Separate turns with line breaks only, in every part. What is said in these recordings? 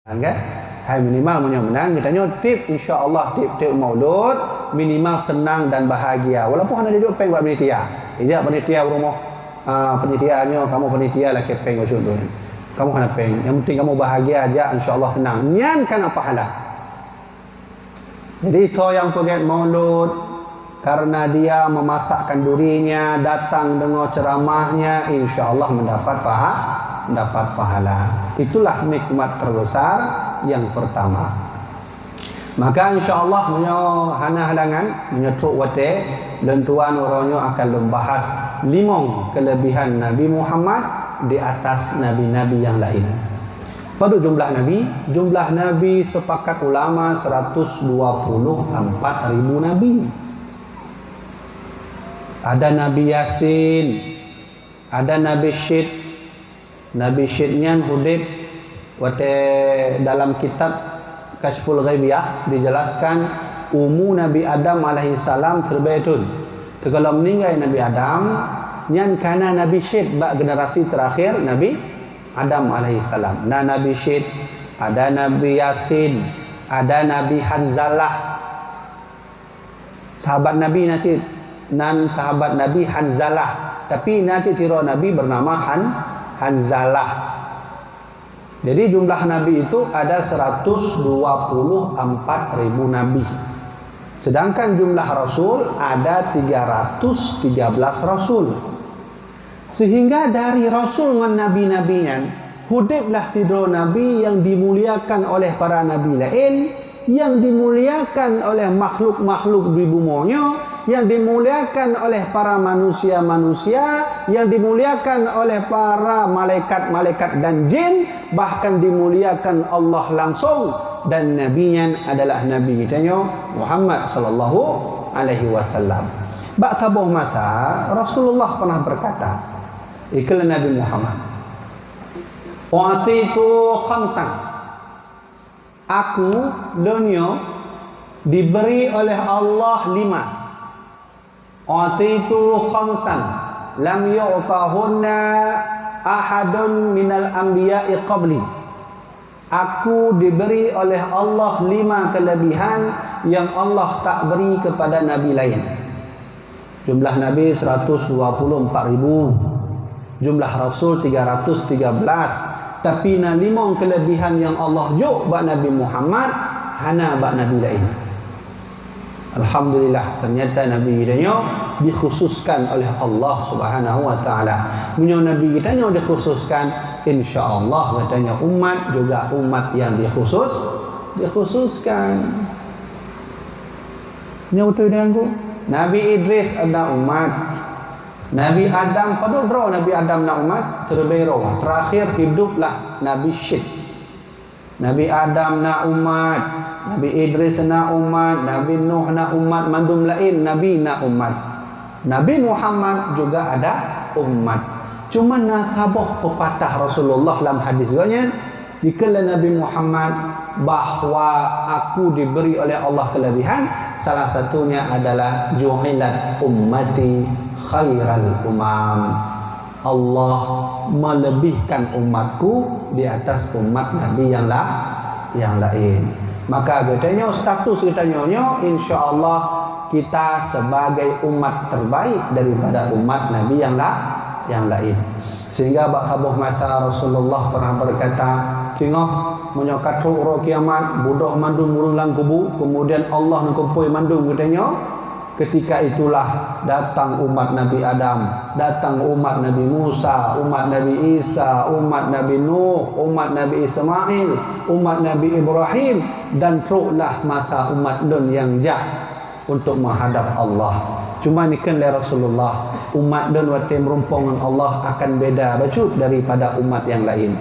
Kan? Hai minimal menang katanya tip insya-Allah tip maulud minimal senang dan bahagia walaupun hanya duduk peng buat panitia. Ijak panitia rumah penitiaannya kamu panitia lah kepeng macam tu. Kamu kena peng. Yang penting kamu bahagia aja insya-Allah tenang. Nyan kan apa pahala. Jadi so yang pergi maulud karena dia memasakkan dirinya datang dengar ceramahnya insya-Allah mendapat pahala. Itulah nikmat terbesar yang pertama. Maka insya-Allah punya hana halangan menyetruk wate dan tuan orangnya akan membahas 5 kelebihan Nabi Muhammad di atas nabi-nabi yang lain. Pada jumlah nabi, sepakat ulama 124.000 nabi. Ada Nabi Yasin, ada Nabi Syed. Nabi Syednya hudib wate dalam kitab Kashful Ghaibiyah dijelaskan umur Nabi Adam alaihi salam terbaitun. Kalau meninggal Nabi Adam nyan kana Nabi Syed bak generasi terakhir Nabi Adam alaihi salam. Nah Nabi Syed, ada Nabi Yasin, ada Nabi Hanzalah. Sahabat Nabi Nasid nan sahabat Nabi Hanzalah, tapi nanti tiro Nabi bernama Hanzalah. Jadi jumlah Nabi itu ada 124.000 Nabi. Sedangkan jumlah Rasul ada 313 Rasul. Sehingga dari Rasul dengan Nabi-Nabinya hudiblah tidur Nabi yang dimuliakan oleh para Nabi lain, yang dimuliakan oleh makhluk-makhluk di bumanya, yang dimuliakan oleh para manusia-manusia, yang dimuliakan oleh para malaikat-malaikat dan jin, bahkan dimuliakan Allah langsung. Dan nabinya adalah Nabi kita Muhammad sallallahu alaihi wasallam. Bak sabuh masa Rasulullah pernah berkata, iklan Nabi Muhammad, "Wa'atitu khamsan." Aku dunia diberi oleh Allah 5. Wa'atitu khamsan lam yu'tahunna ahadun minal anbiya'i qabli. Aku diberi oleh Allah 5 kelebihan yang Allah tak beri kepada nabi lain. Jumlah nabi 124.000, jumlah rasul 313. Tapi 5 kelebihan yang Allah juk bak Nabi Muhammad hana bak nabi lain. Alhamdulillah, ternyata Nabi kita dikhususkan oleh Allah Subhanahu wa taala. Punya Nabi kita dikhususkan, insya-Allah katanya umat juga umat yang dikhususkan. Nya betul dengan aku. Nabi Idris ada umat. Nabi Adam pada bro Nabi Adam nak umat terbero. Terakhir hiduplah Nabi Syed. Nabi Adam nak umat, Nabi Idris nak umat, Nabi Nuh nak umat, mandum lain Nabi nak umat. Nabi Muhammad juga ada umat. Cuma nasabah pepatah Rasulullah dalam hadis ganya, dikala Nabi Muhammad bahwa aku diberi oleh Allah kelebihan, salah satunya adalah ju'ilat ummati khairal umam. Allah melebihkan umatku di atas umat Nabi yang lain. Maka katanya status katanya insya-Allah kita sebagai umat terbaik daripada umat Nabi yang lain. Sehingga bak sabuh masa Rasulullah pernah berkata, tengok menyokat ro kiamat budoh mandum burung lang kubu, kemudian Allah nangkumpui mandum katanya. Ketika itulah datang umat Nabi Adam, datang umat Nabi Musa, umat Nabi Isa, umat Nabi Nuh, umat Nabi Ismail, umat Nabi Ibrahim, dan teruklah masa umat Nun yang jah untuk menghadap Allah. Cuma ni kan Rasulullah, umat Nun waktu merumpung dengan Allah akan beda bacut daripada umat yang lain.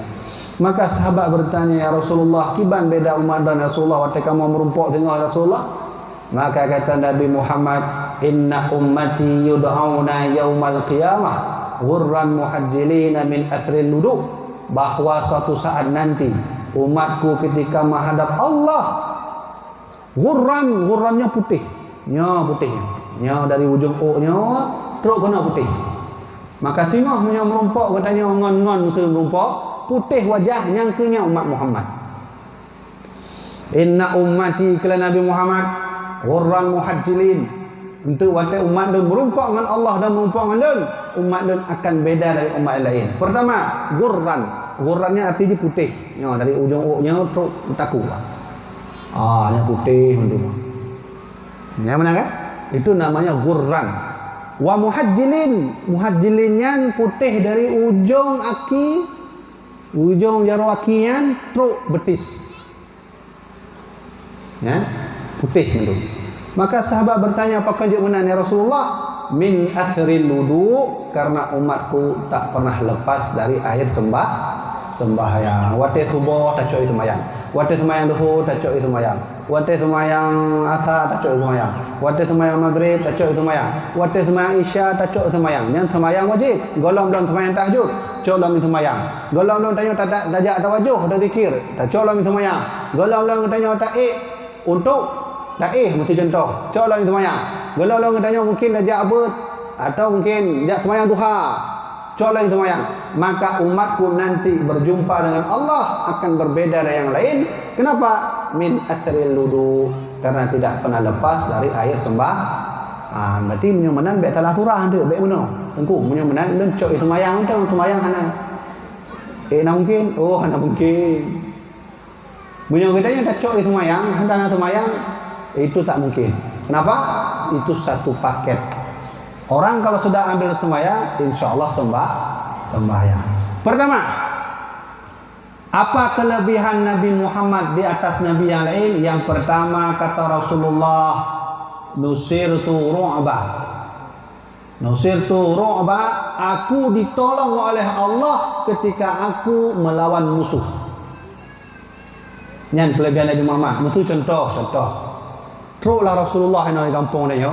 Maka sahabat bertanya, ya Rasulullah, kiban beda umat dan Rasulullah waktu kamu merumpuk dengan Rasulullah? Maka kata Nabi Muhammad, inna ummati yud'auna yaumal qiyamah ghurran muhajjilina min asril wudu, bahwa suatu saat nanti umatku ketika menghadap Allah ghurrannya putih, putihnya dari ujung o-nya terus kena putih. Maka tengok merumpuk katanya ngon-ngon musuh merumpuk putih wajah yang kenya umat Muhammad. Inna ummati kala Nabi Muhammad ghurran muhajjilin. Untuk watai umat dan merumpak dengan Allah dan merumpak dengan dan umat dan akan beda dari umat lain. Pertama, ghurran. Ghurrannya artinya putih. Ya, dari ujung uknya terus taku. Yang putih itu. Yang mana kan? Itu namanya ghurran. Wa muhajjilin. Muhajjilinnya putih dari ujung aki, ujung jarum akian terus betis. Ya, putih itu. Maka sahabat bertanya, apakah dia benar ya Rasulullah? Min athril wudu, karena umatku tak pernah lepas dari air sembahyang. Wate subuh tak cok sembahyang. Wate sembahyang duhur tak cok sembahyang. Wate sembahyang asar tak cok sembahyang. Wate sembahyang maghrib tak cok sembahyang. Wate sembahyang isya tak cok sembahyang. Yang sembahyang wajib, golong dalam sembahyang tahajud, cok dalam sembahyang. Golong dalam tanya tak dajak tawajuh dah zikir, tak cok dalam sembahyang. Golong dalam tanya tak untuk mesti contoh. Cok dalam sembahyang. Golong dalam tanya mungkin dajak abad atau mungkin dajak sembahyang duha. Cok dalam sembahyang. Maka umatku nanti berjumpa dengan Allah akan berbeda dari yang lain. Kenapa? Min athril wudu, karena tidak pernah lepas dari air sembahyang. Berarti menyamanan baik salah surah tu, baik mana? Tengku menyamanan dan cok sembahyang tu sembahyang hana. Nak mungkin? Oh, hana mungkin. Menyamanan tak cok sembahyang, hana sembahyang, itu tak mungkin. Kenapa? Itu satu paket. Orang kalau sudah ambil sembahyang, insya Allah sembahyang. Pertama, apa kelebihan Nabi Muhammad di atas Nabi yang lain? Yang pertama kata Rasulullah, nusirtu ru'ba. Nusirtu ru'ba, aku ditolong oleh Allah ketika aku melawan musuh. Yang kelebihan Nabi Muhammad. Itu contoh. Teruklah Rasulullah yang di kampung dia.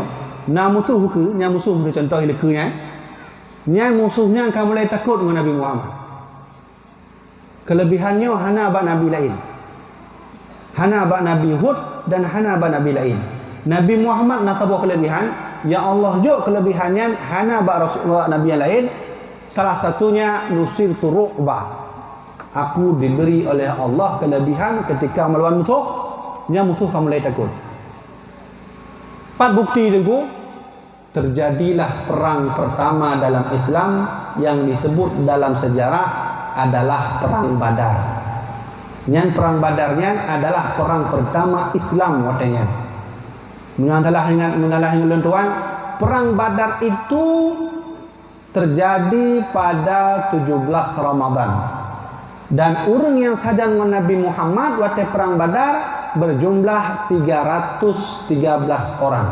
Nah musuh ke, yang musuh itu contoh ilekunya. Yang musuhnya akan mulai takut dengan Nabi Muhammad. Kelebihannya hana bak Nabi lain. Hana bak Nabi Hud dan hana bak Nabi lain. Nabi Muhammad nak sebuah kelebihan, ya Allah juga kelebihannya hana bak Rasulullah Nabi yang lain. Salah satunya nusirtu ru'ba. Aku diberi oleh Allah kelebihan ketika melawan musuh, yang musuh akan mulai takut. 4 bukti itu. Terjadilah perang pertama dalam Islam yang disebut dalam sejarah adalah perang Badar. Yang perang Badarnya adalah perang pertama Islam katanya. Mengalah tuan, perang Badar itu terjadi pada 17 Ramadan. Dan orang yang saja dengan Nabi Muhammad waktu perang Badar berjumlah 313 orang.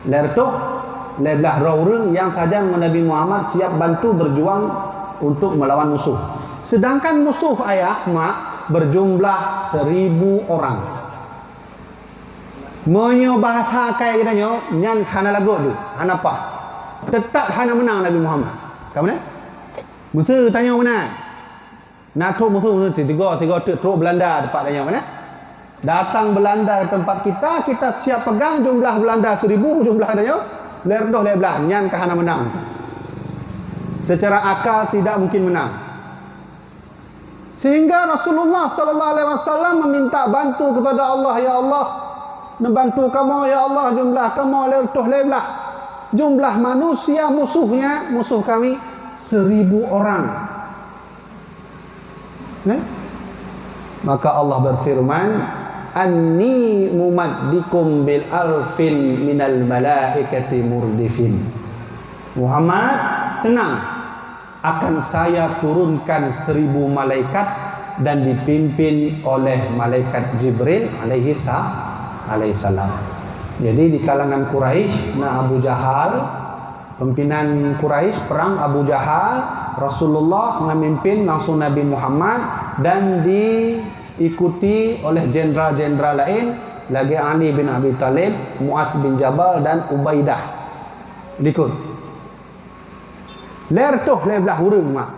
Lertuh lebelah orang yang saja dengan Nabi Muhammad siap bantu berjuang untuk melawan musuh. Sedangkan musuh ayah mak berjumlah 1000 orang. Menyo bahasa kayak kita nyo nyan hana lagu tu, hana apa? Tetap hana menang Nabi Muhammad. Kamu mana? Musuh tanya mana? Nak musuh tiga teruk Belanda tempat tanya mana? Datang Belanda ke tempat kita siap pegang jumlah Belanda 1000 jumlah adanya. Lerdoh lebelah nyan kahana menang. Secara akal tidak mungkin menang. Sehingga Rasulullah sallallahu alaihi wasallam meminta bantu kepada Allah, ya Allah, membantu kamu ya Allah, jumlah kamu lerdoh lebelah. Jumlah manusia musuh kami 1000 orang. Maka Allah berfirman, anni mumaddikum bil alfin minal malaikati murdifin. Muhammad, tenang, akan saya turunkan 1000 malaikat dan dipimpin oleh malaikat Jibril alaihi salam. Jadi di kalangan Quraisy, Abu Jahal, pimpinan Quraisy perang Abu Jahal, Rasulullah memimpin langsung Nabi Muhammad dan diikuti oleh jenderal-jenderal lain lagi Ali bin Abi Talib, Muaz bin Jabal dan Ubaidah. Ikut. Lertuh lebelah hurung mak.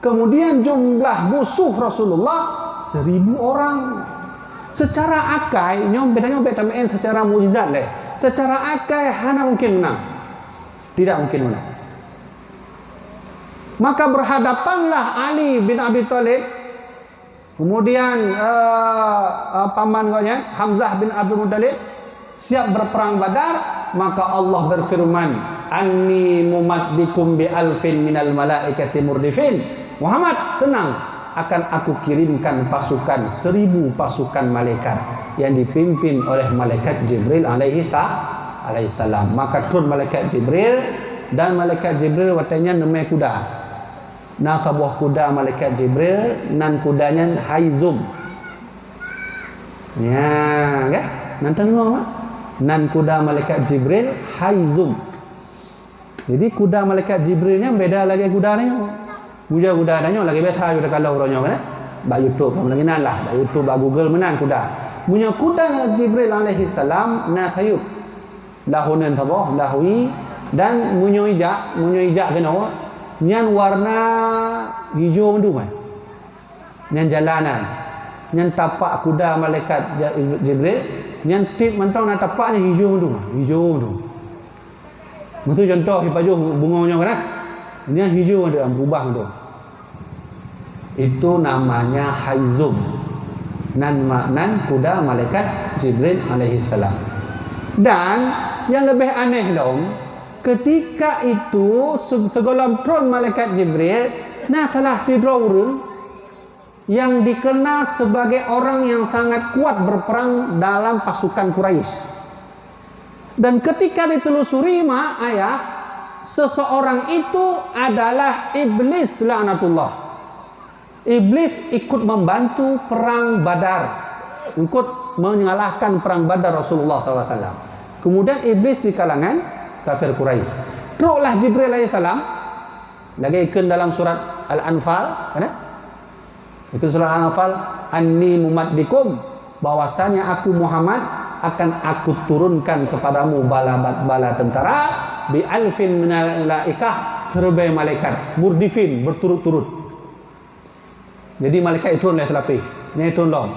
Kemudian jumlah musuh Rasulullah 1000 orang. Secara akai nyom bedanya betamen secara mukjizat deh. Secara akai hana mungkin menang. Tidak mungkin menang. Maka berhadapanlah Ali bin Abi Talib Kemudian paman katnya Hamzah bin Abdul Muttalib siap berperang Badar, maka Allah berfirman, "Anni mumaddikum bi alfin minal malaikati murdifin." Muhammad, tenang, akan aku kirimkan pasukan 1000 pasukan malaikat yang dipimpin oleh malaikat Jibril alaihi salam. Maka turun malaikat Jibril, dan malaikat Jibril watanya nemai kuda. Nah sebuah kuda malaikat Jibril, nan kudanya Haizum. Ya, kan? Nanti dengar, nan kuda malaikat Jibril Haizum. Jadi kuda malaikat Jibrilnya beda lagi kudanya. Kuda nanya lagi biasa juga kalau orangnya kan. Ba YouTube lagi nan lah, ba YouTube, ba Google menang kuda. Punya kuda Jibril alaihi salam na thayub. Lahunan tabah, lahui dan munyo ijak kena. Nyan warna hijau mendu mai. Nyan jalanan. Nyan tapak kuda malaikat Jibril, nyan tip mantau na tapaknya hijau mendu. Hijau mendu. Mutu contoh hipajuh bunganya kan. Ini hijau ada berubah tu. Itu namanya Haizum. Nan kuda malaikat Jibril alaihi salam. Dan yang lebih aneh dong, ketika itu segala tron malaikat Jibril, nah salah tidur orang yang dikenal sebagai orang yang sangat kuat berperang dalam pasukan Quraisy. Dan ketika ditelusuri ayah, seseorang itu adalah iblis laknatullah. Iblis ikut membantu perang Badar, ikut mengalahkan perang Badar Rasulullah SAW. Kemudian iblis di kalangan kafir Quraisy. Teruklah Jibril alaihissalam lagi ikut dalam surat Al-Anfal, kan? Ikut surat Al-Anfal, "Anni mumaddikum", bahwasanya aku Muhammad akan aku turunkan kepadamu bala tentara bi alfin minal malaikah, serbai malaikat murdifin, berturut-turut. Jadi malaikat itu turun selapih. Ini turun lom.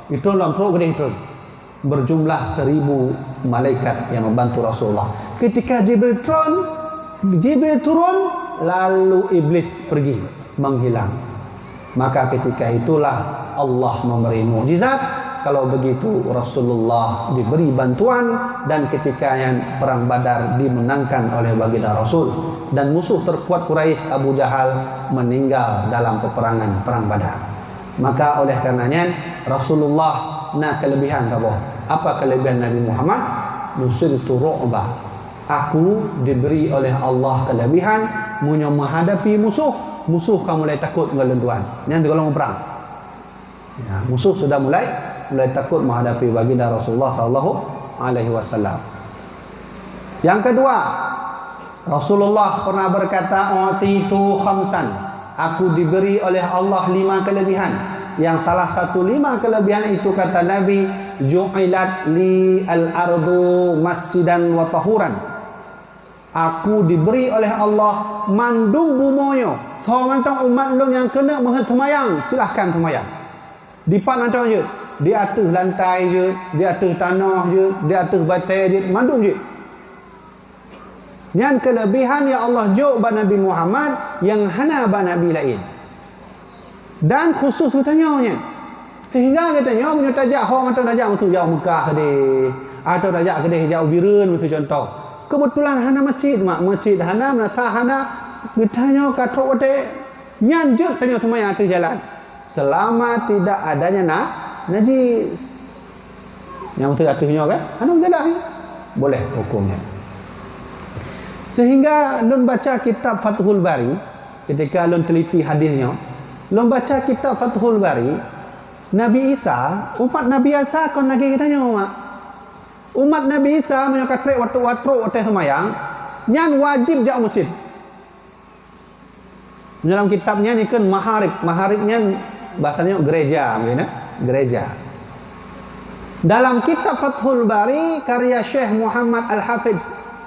Itu lom teruk gede turun. Berjumlah 1000 malaikat yang membantu Rasulullah. Ketika Jibril turun, lalu iblis pergi menghilang. Maka ketika itulah Allah memberi mukjizat. Kalau begitu Rasulullah diberi bantuan, dan ketika yang perang Badar dimenangkan oleh baginda Rasul, dan musuh terkuat Quraisy Abu Jahal meninggal dalam peperangan perang Badar. Maka oleh karenanya Rasulullah kelebihan apa kelebihan Nabi Muhammad? Nusirtu ru'ba. Aku diberi oleh Allah kelebihan menghadapi musuh kamu mulai takut ngelenduan. Yang kalau mau perang. Ya, musuh sudah mulai takut menghadapi baginda Rasulullah sallallahu alaihi wasallam. Yang kedua, Rasulullah pernah berkata, "Utitu khamsan." Aku diberi oleh Allah 5 kelebihan. Yang salah satu 5 kelebihan itu kata Nabi, "Ju'ilat li al-ardu masjidan wa tahuran." Aku diberi oleh Allah mandung bumoyo. So mantang umat long yang kena semayang, silahkan semayang. Dipat mantang je. Di atas lantai je, di atas tanah je, di atas batai je, mandung je. Yang kelebihan yang Allah jauh pada Nabi Muhammad yang hana pada Nabi lain. Dan khusus katanya, sehingga katanya punya tajak hong atau tajak masuk jauh Mekah deh, atau tajak kedai jauh Birun itu contoh. Kebetulan hana masjid hana merasa hana bertanya katrok wate nyanjut tanya semua yang atas jalan. Selama tidak adanya najis. Yang mesti atasnya kan? Hana jalan boleh hukumnya. Sehingga lun baca kitab Fathul Bari, ketika lun teliti hadisnya, lun baca kitab Fathul Bari, Nabi Isa, umat Nabi Isa kon lagi katanya umat Nabi Isa menyokatre waktu semayang, nyan wajib jak masjid. Dalam kitabnya ni kan maharibnya bahasanya gereja, gereja. Dalam kitab Fathul Bari karya Syekh Muhammad Al-Hafidh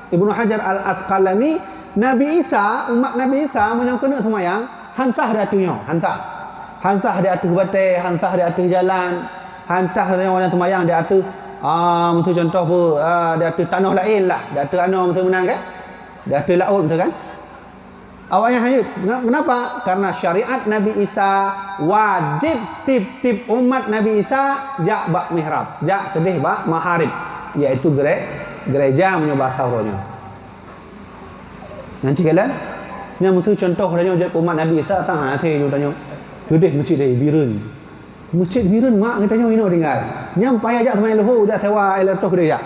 Ibnu Hajar Al-Asqalani, Nabi Isa, umat Nabi Isa menyokong semayang, hantah di atasnya, hantah di atas batai, hantah di atas jalan, hantah orang semayang di atas, mesti contoh di atas tanah lain lah, di atas mesti menang kan, di atas laut betul kan. Awaknya hanyut. Kenapa? Karena syariat Nabi Isa wajib tip-tip umat Nabi Isa jak bak mihrab, jak kedih bak maharib, iaitu gereja punya bahasa rohnya. Nanti kalian yang mutu contoh katanya jak umat Nabi Isa tang hati katanya. Kedih masjid dia birun. Masjid birun mak katanya ino tinggal. Nyam payah jak semai lahu jak sewa elerto kedih jak.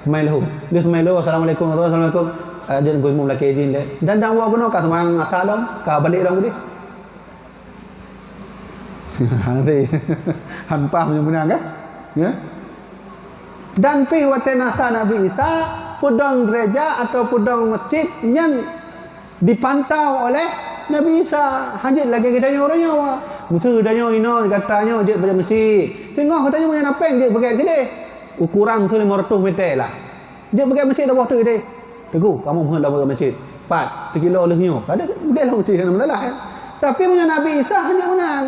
Semai lahu. Dia semai lahu assalamualaikum warahmatullahi wabarakatuh. Dia ngoi mum la kejin le dan dang wa gono ka semang asalom ka balik dong gudi nanti hanpa punya menang kan ya dan pi watenasa Nabi Isa pudong gereja atau pudong masjid yang dipantau oleh Nabi Isa hanjit lagi katanya orangnya wa musuh katanya ino katanya je pada masjid tengok katanya punya napeng je pakai gede ukuran musuh 500 meter lah je pakai masjid tak waktu gede teguh kamu mohon dalam masjid 4 kilo lehnya ada begitu masjid ada masalah kan tapi punya Nabi Isa hanya menang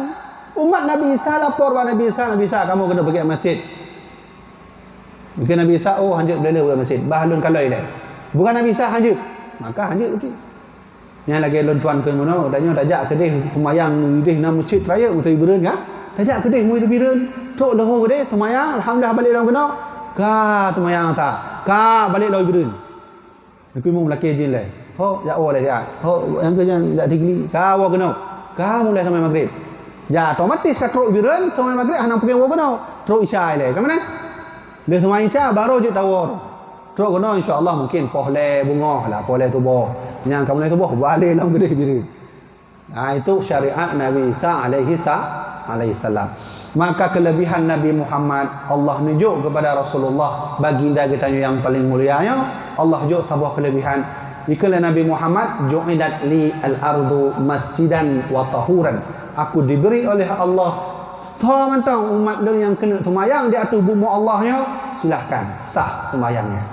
umat Nabi Isa lapor pada Nabi Isa kamu kena pergi masjid mungkin Nabi Isa oh hanjut boleh pergi masjid bahalun kalau ini bukan Nabi Isa hanjut maka hanjut itu yang lagi lon tuan ke mana danya tajak kedih semayang dih nama masjid raya untuk ibrun kan tajak kedih mu ibrun tok dah kedih semayang alhamdulillah balik dalam kena ka semayang tak ka balik dalam ibrun aku mau laki jin le ho ya oleh ya ho yang kerja tak tinggi ka wa kena ka mulai sampai maghrib ya otomatis ka truk biren sampai maghrib hanang pergi wa kena truk isya le ke mana dia semai isya baru je tawar truk kena insyaallah mungkin pohle bunga lah pohle tubuh yang kamu tubuh balik dalam gede biren itu syariat Nabi Isa alaihi salam. Maka kelebihan Nabi Muhammad Allah nunjuk kepada Rasulullah baginda kita yang paling mulianya Allah juga sebuah kelebihan ikala Nabi Muhammad ju'idat li al-ardu masjidan wa tahuran aku diberi oleh Allah mantang umat yang kena semayang di atas bumi Allahnya silahkan sah semayangnya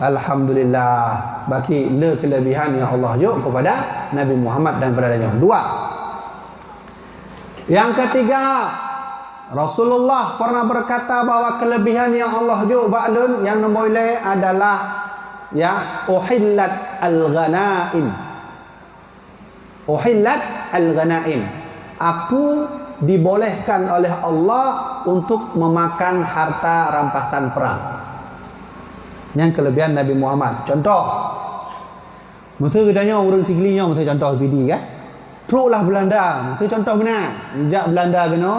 alhamdulillah bagi le kelebihan yang Allah juga kepada Nabi Muhammad dan kepada yang dua. Yang ketiga, Rasulullah pernah berkata bahwa kelebihan yang Allah ju ba'dun yang boleh adalah ya uhillat al-ghanaim. Uhillat al-ghanaim. Aku dibolehkan oleh Allah untuk memakan harta rampasan perang. Yang kelebihan Nabi Muhammad. Contoh, mesti katanya orang tiglinya mesti contoh bidi kan? Truklah Belanda, itu contoh benar. Sejak Belanda kena,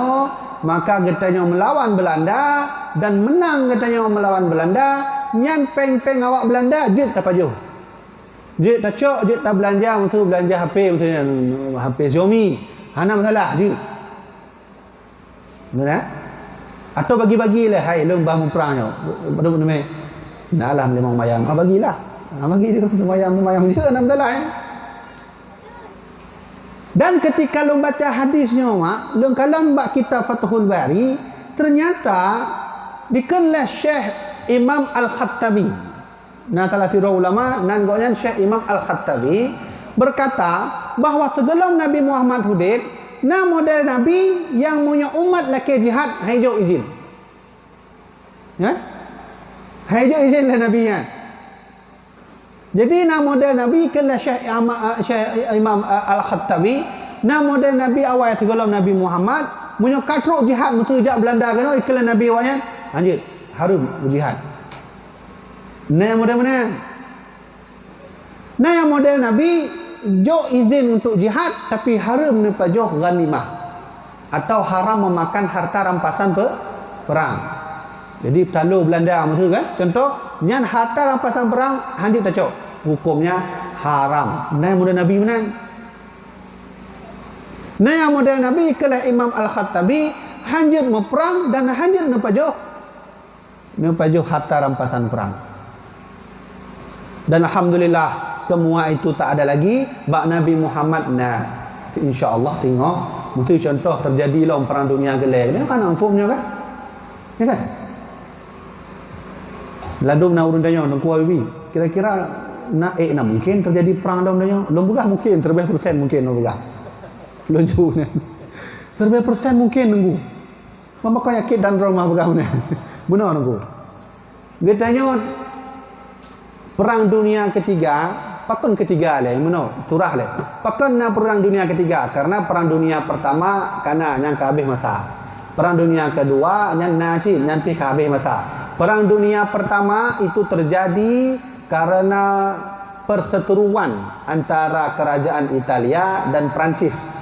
maka katanya melawan Belanda dan menang katanya melawan Belanda. Nyan peng-peng awak Belanda, jit tak pajuh. Jit tak cok, jit tak belanja, mesti belanja HP, mesti HP Xiaomi. Hana masalah, jit. Benar? Atau bagi-bagilah, hai, lu mbah memperangnya. Betul namanya. Nah lah memang mayang, bagilah. Bagi dia mayang juga, nak masalah ya. Dan ketika lu baca hadisnya mak, lu kalau mbak kita Fathul Bari, ternyata dikenal Syekh Imam Al-Khattabi. Nah, salah satu ulama nan gonya Syekh Imam Al-Khattabi berkata bahawa sebelum Nabi Muhammad hidup, nah model Nabi yang punya umat laki jihad hijau izin. Ya? Hijau izin lah Nabi nya. Jadi nama model Nabi kena Syekh Imam Al-Khattabi, nama model Nabi awal sebelum Nabi Muhammad punya katruk jihad mutujak Belanda kena iklan Nabi awalnya lanjut harum berjihad. Nah model mana? Nah yang model Nabi jo izin untuk jihad tapi haram nepajoh ghanimah atau haram memakan harta rampasan perang. Jadi terlalu Belanda maksud kan? Contoh nyan harta rampasan perang hanjit tacok hukumnya haram. Nah model Nabi menang. Nah yang model Nabi ikalah Imam Al-Khattabi hanjit meperang dan hanjit nepajoh harta rampasan perang. Dan alhamdulillah semua itu tak ada lagi bak Nabi Muhammad. Nah insyaallah tengok mesti contoh terjadi lah perang dunia gelai ni kan anfumnya kan? Ya kan? Lalu nak urun tanya nak kuawi kira-kira nak mungkin terjadi perang dalam tanya belum buka mungkin terlebih persen mungkin belum buka belum jauh ni terlebih persen mungkin nunggu mama kau yakin dan rumah buka mana benar nunggu dia tanya perang dunia ketiga pakon ketiga le meno turah le pakon na perang dunia ketiga karena perang dunia pertama kana yang kabeh masa perang dunia kedua yang naci yang pi kabeh masa perang dunia pertama itu terjadi karena perseteruan antara kerajaan Italia dan Prancis.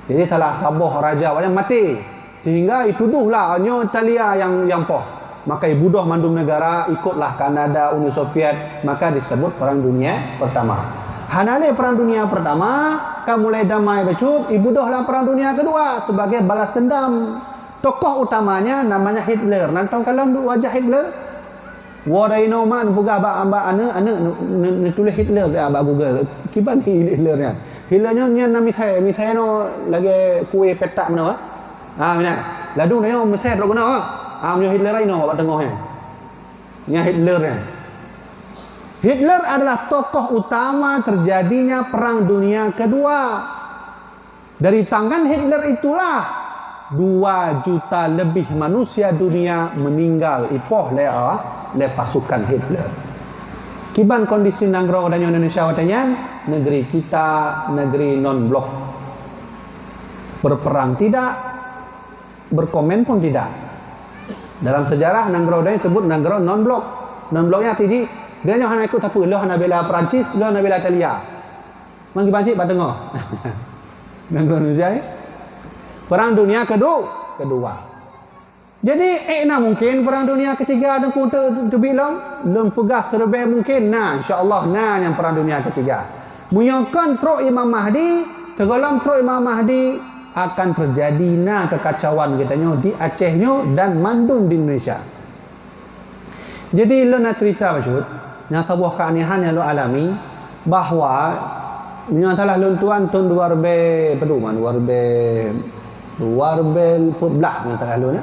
Jadi salah sabuh raja yang mati sehingga dituduhlah hanya Italia yang poh. Maka ibudoh mandum negara ikutlah Kanada, Uni Soviet, maka disebut perang dunia pertama. Hanale perang dunia pertama kan mulai damai becut, ibudohlah perang dunia kedua sebagai balas dendam. Tokoh utamanya namanya Hitler. Nonton kalian wajah Hitler? Wadaino man buga amba ane tulis Hitler ke aba Google. Kiban Hitlernya. Hitlernya nya misai no lagi kue petak mana? Mina. Ladung dia mesej ro guna. Amnya Hitler ino kat tengahnya. Nya Hitlernya. Hitler adalah tokoh utama terjadinya perang dunia kedua. Dari tangan Hitler itulah 2 juta lebih manusia dunia meninggal ipoh le pasukan Hitler. Kiban kondisi nanggro dan Indonesia watanya negeri kita negeri non blok. Berperang tidak, berkomen pun tidak. Dalam sejarah nanggro dan sebut nanggro non blok. Non bloknya tiji dia hanya ikut apa lo hanya bela Perancis, lo hanya bela Italia. Mang kiban cik badengok. Nanggro Indonesia. Perang dunia kedua. Jadi mungkin perang dunia ketiga dan tu bilang belum pegah terlebih mungkin insyaallah yang perang dunia ketiga. Muyangkan tro Imam Mahdi, tergolong tro Imam Mahdi akan terjadi kekacauan katanya di Acehnya dan mandum di Indonesia. Jadi lo nak cerita maksud, yang sebuah keanehan yang lo alami bahawa yang salah luntuan tahun 2000 peduman 2014 yang salah lo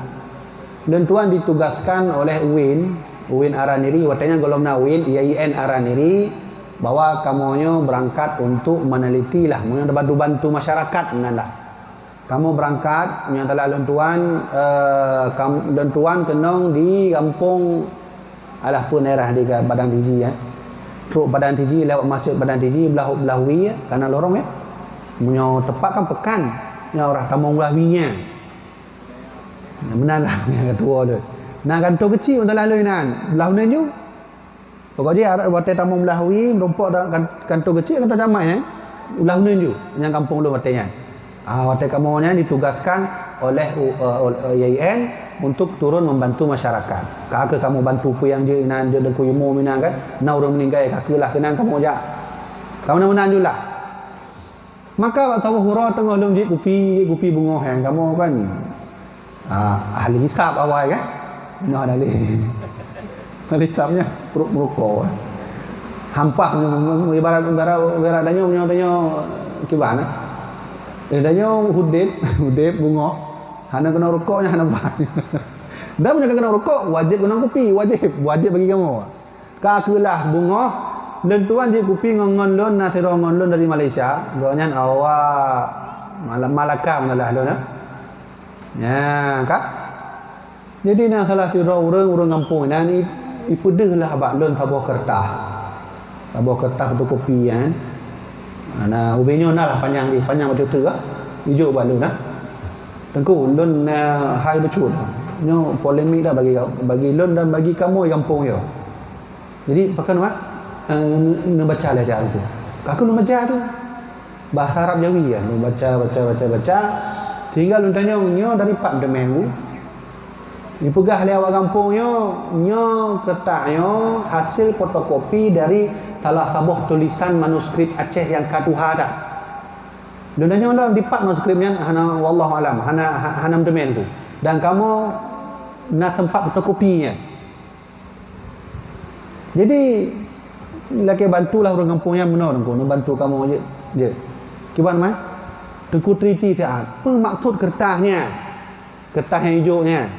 Lentuan ditugaskan oleh UIN Araniri, watanya golongna UIN, IAIN Araniri, bahwa kamunya berangkat untuk meneliti lah, mau bantu masyarakat menanda. Kamu berangkat, yang telah lentuan kenong di kampung alah pun daerah di Padang Tiji ya. Truk Padang Tiji lewat masuk Padang Tiji belah wi ya, karena lorong ya. Punya tepat kan pekan, yang orang kampung belah winya. Benar lah yang ketua tu. Nah kantor kecil untuk lalu nan. Belah ni ju. Pokoknya ada waktu tamu melahui merompok kantor kecil kantor jamai Belah ni ju yang kampung lu watenya. Waktu kamunya ditugaskan oleh IAIN untuk turun membantu masyarakat. Kakak kamu bantu ku yang je nan je deku ilmu minang kan. Na orang meninggal kakaklah kenang kamu ja. Kamu nak menan julah. Maka waktu hura tengah lum je kupi bunga hang kamu kan. Ahli hisab awal kan ahli hisabnya perut merokok hampah ibarat danyo gimana danyo hudib bunga hana kena rokoknya hana apa dah punya kena rokok wajib kena kopi wajib bagi kamu kakulah bunga lentuan je kopi ngongon lon nasiro ngon lon dari Malaysia gonyan awak Malaka mengalah lon ya kak. Jadi nak salah tira orang kampung ni ipudehlah abak lon sabuh kertas. Sabuh kertas fotokopi kan. Nah ubenya lah panjang macam tu ah. Hijau balun ah. Tengku lon hai becut. Nyo polemik dah bagi lon dan bagi kamu kampung yo. Jadi pakai nak baca lah jalan tu. Kakak nak baca tu. Bahasa Arab Jawi ya, baca. Sehingga lu tanya nyo dari Pak Demengu dipegah oleh awak kampung nyo ketaknyo hasil fotokopi dari salah sabuh tulisan manuskrip Aceh yang kaduha dah. Lu tanya di Pak manuskripnya hana wallahu alam hana Demengu dan kamu nak sempat fotokopinya. Jadi laki bantulah orang kampungnya benar bantu kamu je. Kiban mai? Tengku teliti siap. Apa maksud kertasnya? Kertas yang hijaunya.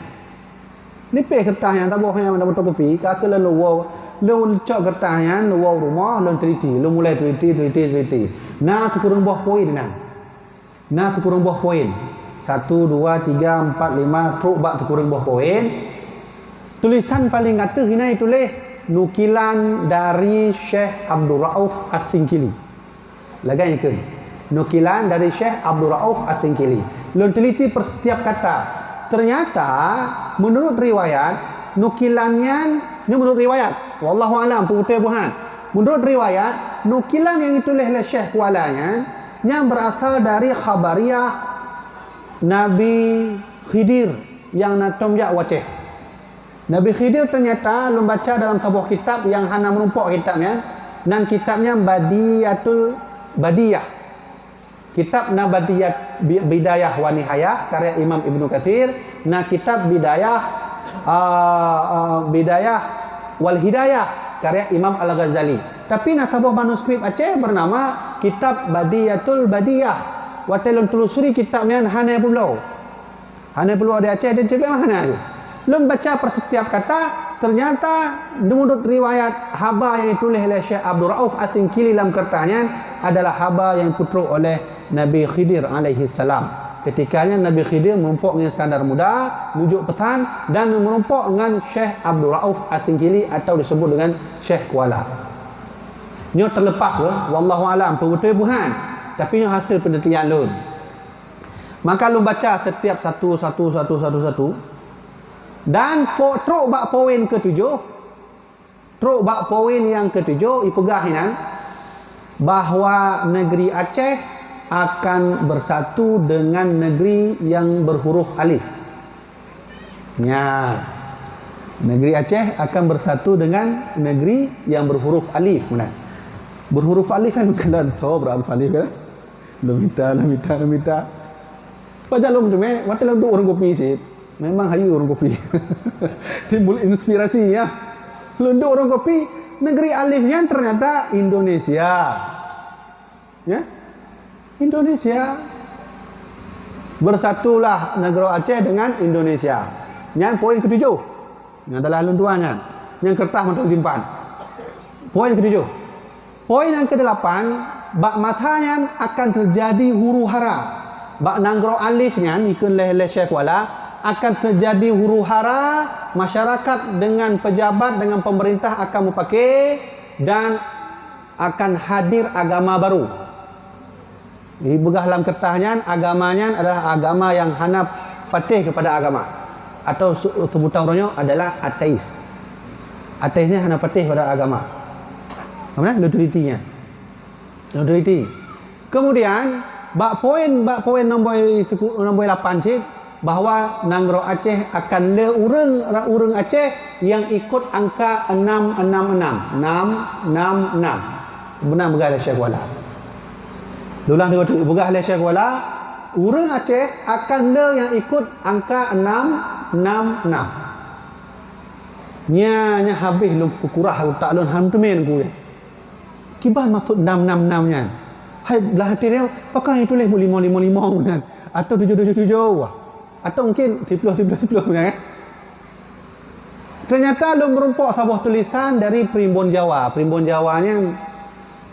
Nipih kertasnya tak boleh yang dapat fotokopi. Kakak lalu cok kertasnya, lalu rumah, lalu teliti. Lalu mulai teliti. Nah sekurang buah poin nah. Nah sekurang buah poin. 1, 2, 3, 4, 5 truk bak sekurang buah poin. Tulisan paling atas ini tulis nukilan dari Syekh Abdul Rauf As-Singkili. Lagai ke? Nukilan dari Syekh Abdul Rauf As-Singkili. Lun teliti per setiap kata. Ternyata menurut riwayat nukilannya ini menurut riwayat. Wallahu alam Tuhan. Menurut riwayat nukilan yang ditulis oleh Syekh Kualanya yang berasal dari khabariyah Nabi Khidir yang natomja waceh. Nabi Khidir ternyata membaca dalam sebuah kitab yang hana menumpuk kitabnya, dan kitabnya Badiyah. Kitab Bidayah wa Nihayah karya Imam Ibnu Katsir, kitab Bidayah wal Hidayah karya Imam Al-Ghazali. Tapi sebuah manuskrip Aceh bernama Kitab Badiyatul Badiyah. Watelun telusuri kitabnya hana pulau. Hana pulau di Aceh dan juga mana tu. Lun baca per setiap kata, ternyata menurut riwayat haba yang ditulis oleh Syekh Abdul Rauf As-Singkili dalam kertasnya adalah haba yang putra oleh Nabi Khidir alaihi salam. Ketikanya Nabi Khidir menumpuk dengan Iskandar Muda, mujuk pesan dan menumpuk dengan Syekh Abdul Rauf As-Singkili atau disebut dengan Syekh Kuala. Ini terlepas wallahu alam betul Tuhan. Tapi ini hasil penelitian lun. Maka lun baca setiap satu. Dan truk bak poin ke-7. Truk bak poin yang ke-7 ipegahinan bahawa negeri Aceh akan bersatu dengan negeri yang berhuruf alif. Ya. Negeri Aceh akan bersatu dengan negeri yang berhuruf alif. Benar. Berhuruf alif kan bukan tahu berhuruf alif kan? Lamita. Baca lum tu waktu lalu orang kopi sih. Memang hayu orang kopi. Timbul inspirasi ya. Lundu orang kopi, negeri alifnya ternyata Indonesia. Ya? Indonesia. Bersatulah negara Aceh dengan Indonesia. Yang poin ke-7. Yang adalah lunduannya. Yang kertas untuk timpan. Poin ke-7. Poin yang ke-8, bak matanya akan terjadi huru hara. Bak nanggro alifnya ikut leh Syekh Kuala akan terjadi huru hara, masyarakat dengan pejabat dengan pemerintah akan memakai dan akan hadir agama baru. Di begah dalam kertasnya agamanya adalah agama yang hana patih kepada agama atau sebutan orangnya adalah ateis. Ateisnya hana patih pada agama. Mana neutralitinya? Neutrality. Kemudian bak poin nombor 8 sih bahawa Nangro Aceh akan le urang Aceh yang ikut angka 666. 666. Benar begah Syekh Kuala. Dulang tengok begah Syekh Kuala, urang Aceh akan le yang ikut angka 666. Nya habis lu kurah tak lun hamtemen ku. Kibah maksud 666 nya. Hai belah hati dia, apakah yang tulis 555 kan? Atau 777 atau mungkin 10 kan? Ternyata lu merumpuk sebuah tulisan dari Primbon Jawa. Primbon Jawanya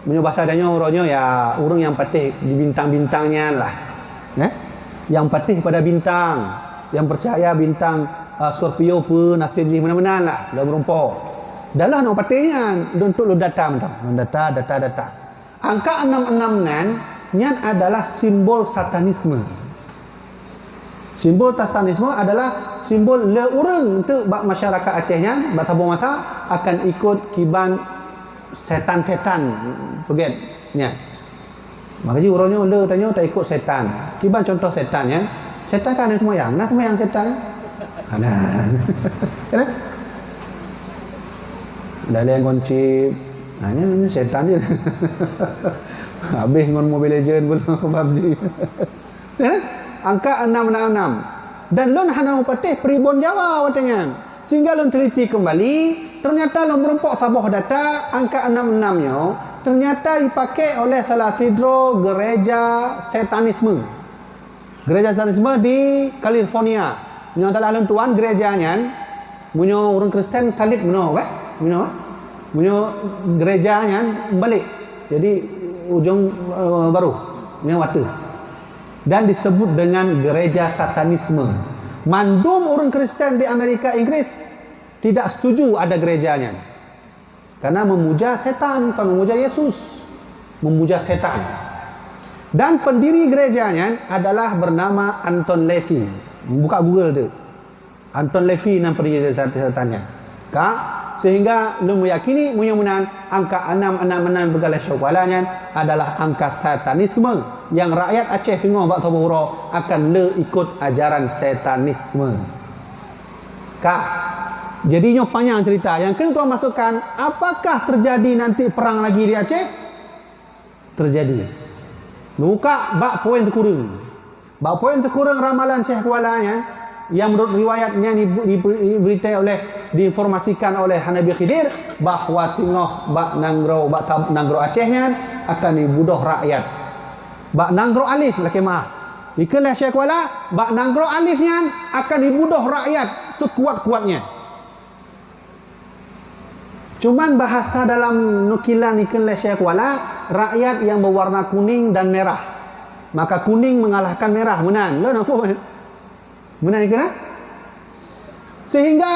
menurut bahasa adanya orangnya ya urang yang patih di bintang-bintangnya lah. Yang patih pada bintang, yang percaya bintang Scorpio pun nasib di mana-mana lah. Lu merumpuk. Dalam nak patihnya untuk lu data. Angka 66 nan adalah simbol satanisme. Simbol satanisme adalah simbol le urang untuk masyarakat Acehnya bahasa masa akan ikut kiban setan-setan. Forget nya. Makanya urangnya le tanya tak ikut setan. Kiban contoh setan ya. Setan kan ada semayang. Nah semayang setan. Ada. Kan? Dah yang kunci. Ini setan je. Habis dengan Mobile Legend pun PUBG. Angka 666. Dan lun hana patih Primbon Jawa watanya. Sehingga lun teliti kembali, ternyata lun merumpuk sabuh data angka 66 nya ternyata dipakai oleh salah satu gereja satanisme. Gereja satanisme di California. Nya telah lun tuan gerejanya munyo orang Kristen talit meno punya gerejanya balik jadi ujung baru ini waktu dan disebut dengan gereja satanisme. Mandum orang Kristen di Amerika Inggris tidak setuju ada gerejanya. Karena memuja setan, bukan memuja Yesus. Memuja setan. Dan pendiri gerejanya adalah bernama Anton Levy. Buka Google tu. Anton Levy nama pendiri setannya. Kak, sehingga lu meyakini mudah-mudahan angka 666 begalah syakwalanya adalah angka satanisme yang rakyat Aceh tengok bak taburo akan le ikut ajaran satanisme. Kak, jadinya panjang cerita. Yang kena tuan masukkan, apakah terjadi nanti perang lagi di Aceh? Terjadi. Buka bak poin terkurung. Bak poin terkurung ramalan Syekh Kualanya yang menurut riwayatnya diinformasikan oleh Hanabi Khidir bahawa tengah bak Nanggro Acehnya akan dibunuh rakyat. Bak Nanggro Alif lah kemah. Ikalah Syekh Kuala, bak Nanggro Alifnya akan dibunuh rakyat sekuat-kuatnya. Cuman bahasa dalam nukilan ikalah Syekh Kuala, rakyat yang berwarna kuning dan merah. Maka kuning mengalahkan merah. Menan. Lo nampak? Benar ke? Sehingga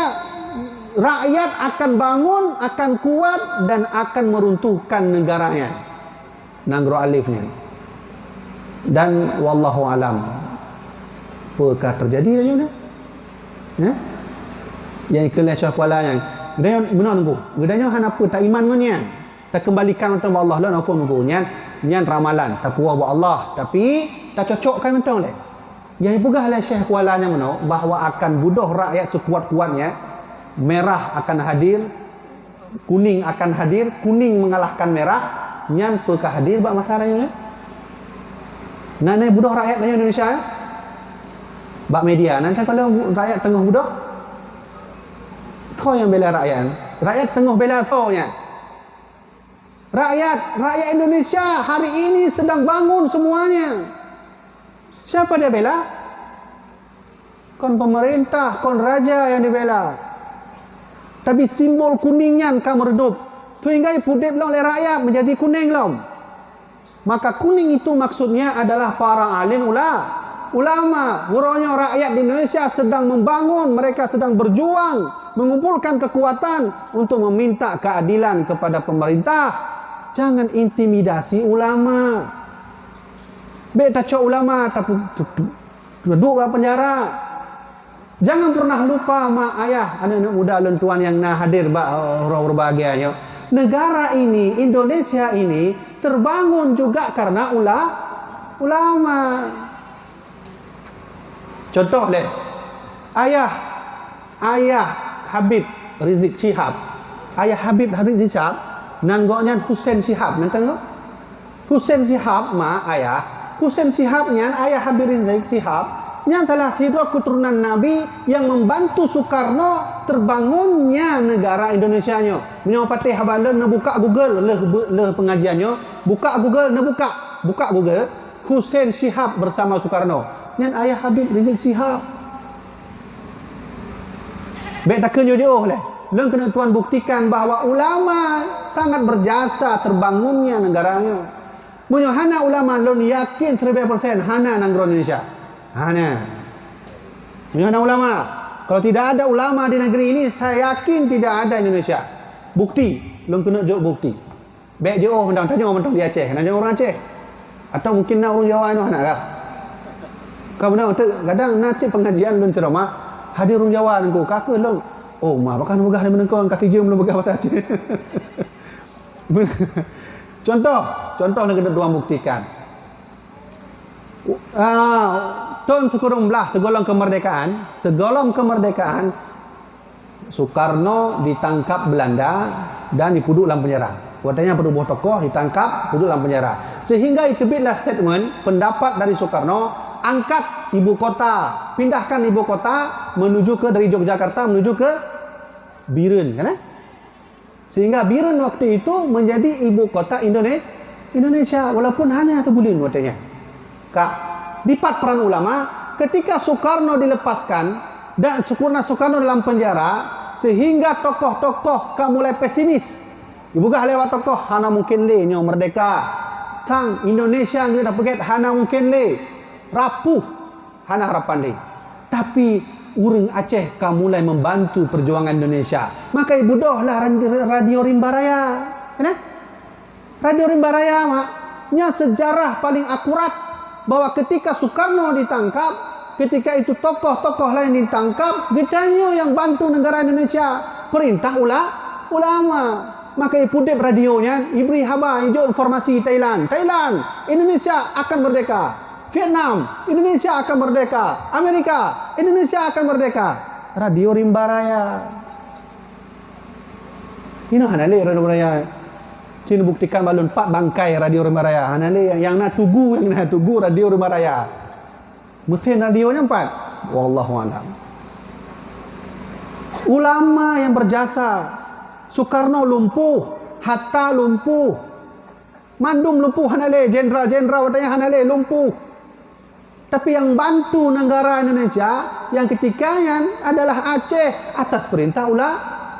rakyat akan bangun, akan kuat dan akan meruntuhkan negaranya. Nanggro Alifnya. Dan wallahu alam. Apakah terjadi ni? Ya? Yang ikhlas syahwalanya. Gedanya benar nunggu. Gedanya han apa tak iman ngonya. Tak kembalikan untuk Allah lah nafsu nunggu nyan ramalan. Tak puas buat Allah, tapi tak cocokkan mentang leh. Yang pegah oleh Syekh Kualanya mana bahawa akan bunuh rakyat sekuat-kuatnya. Merah akan hadir, kuning akan hadir, kuning mengalahkan merah, nyan pekah hadir bak masalahnya ni. Nak bunuh rakyat di Indonesia ya? Bak media nanti kalau rakyat tengah bunuh, tho yang bela rakyat. Rakyat tengah bela thonya. Rakyat Indonesia hari ini sedang bangun semuanya. Siapa dia bela? Kon pemerintah, kon raja yang dibela. Tapi simbol kuningnya kamu redup. Sehingga putih oleh rakyat menjadi kuning lom. Maka kuning itu maksudnya adalah para alim ulama. Buronya rakyat di Indonesia sedang membangun, mereka sedang berjuang, mengumpulkan kekuatan untuk meminta keadilan kepada pemerintah. Jangan intimidasi ulama. Beta cok ulama tapi duduk dalam penjara. Jangan pernah lupa mak ayah anak-anak muda lentuan yang nah hadir orang berbahagianya. Negara ini, Indonesia ini terbangun juga karena ulama. Contoh deh. Ayah Habib Rizik Syihab. Ayah Habib Rizik Syihab nan goknya Hussein Syihab nan tengok. Hussein Syihab mak ayah Hussein Syihab ayah Habib Rizik Syihab yang telah hidup keturunan Nabi yang membantu Soekarno terbangunnya negara Indonesia nya. Menyo patih habalan nak buka Google leh pengajiannya, buka Google nak buka Google Hussein Syihab bersama Soekarno. Yang ayah Habib Rizik Syihab. Baik tak jauh-jauh leh. Leng kena tuan buktikan bahawa ulama sangat berjasa terbangunnya negaranya. Munyo hana ulama lon yakin 100% hana nanggro Indonesia. Hana. Munyo hana ulama. Kalau tidak ada ulama di negeri ini, saya yakin tidak ada Indonesia. Bukti, lon kena jauh bukti. Baik jauh mentang di Aceh, nanya orang Aceh. Atau mungkin nak orang Jawa anak kah? Kau benar kadang nacik pengajian lon ceramah, hadir orang Jawa nangku kakak lon. Oh, mak bakal megah di menengkon kasih jam belum megah bahasa Aceh. Contoh yang kena tuan buktikan. Tahun 19 segolong kemerdekaan Soekarno ditangkap Belanda dan dipuduk dalam penjara. Katanya penubuh tokoh ditangkap, duduk dalam penjara. Sehingga terbitlah statement pendapat dari Soekarno, angkat ibu kota, pindahkan ibu kota dari Yogyakarta menuju ke Biren, kan? Sehingga Biren waktu itu menjadi ibu kota Indonesia walaupun hanya sebulan katanya. Kak, dipat peran ulama ketika Soekarno dilepaskan dan Soekarno dalam penjara sehingga tokoh-tokoh mulai pesimis. Dibuka lewat tokoh hana mungkin le nyo merdeka. Tang Indonesia kita pegat hana mungkin le. Rapuh hana harapan le. Tapi urang Aceh ka mulai membantu perjuangan Indonesia. Maka ibu doh lah Radio Rimba Raya. Kan? Radio Rimba Raya nya sejarah paling akurat bahwa ketika Soekarno ditangkap, ketika itu tokoh-tokoh lain ditangkap, getanya yang bantu negara Indonesia perintah ulama. Maka ipudip radionya, ibri haba hijau informasi Thailand, Indonesia akan merdeka. Vietnam, Indonesia akan merdeka. Amerika, Indonesia akan merdeka. Radio Rimba Raya. Ini hanale Radio Rimba Raya. Cina buktikan balon 4 bangkai Radio Rimba Raya. Hanale yang nak tugu Radio Rimba Raya. Mesin radionya 4. Wallahu a'lam. Ulama yang berjasa. Soekarno lumpuh, Hatta lumpuh, Mandum lumpuh hanale, jenderal watanya hanale lumpuh. Tapi yang bantu negara Indonesia yang ketikanya adalah Aceh atas perintah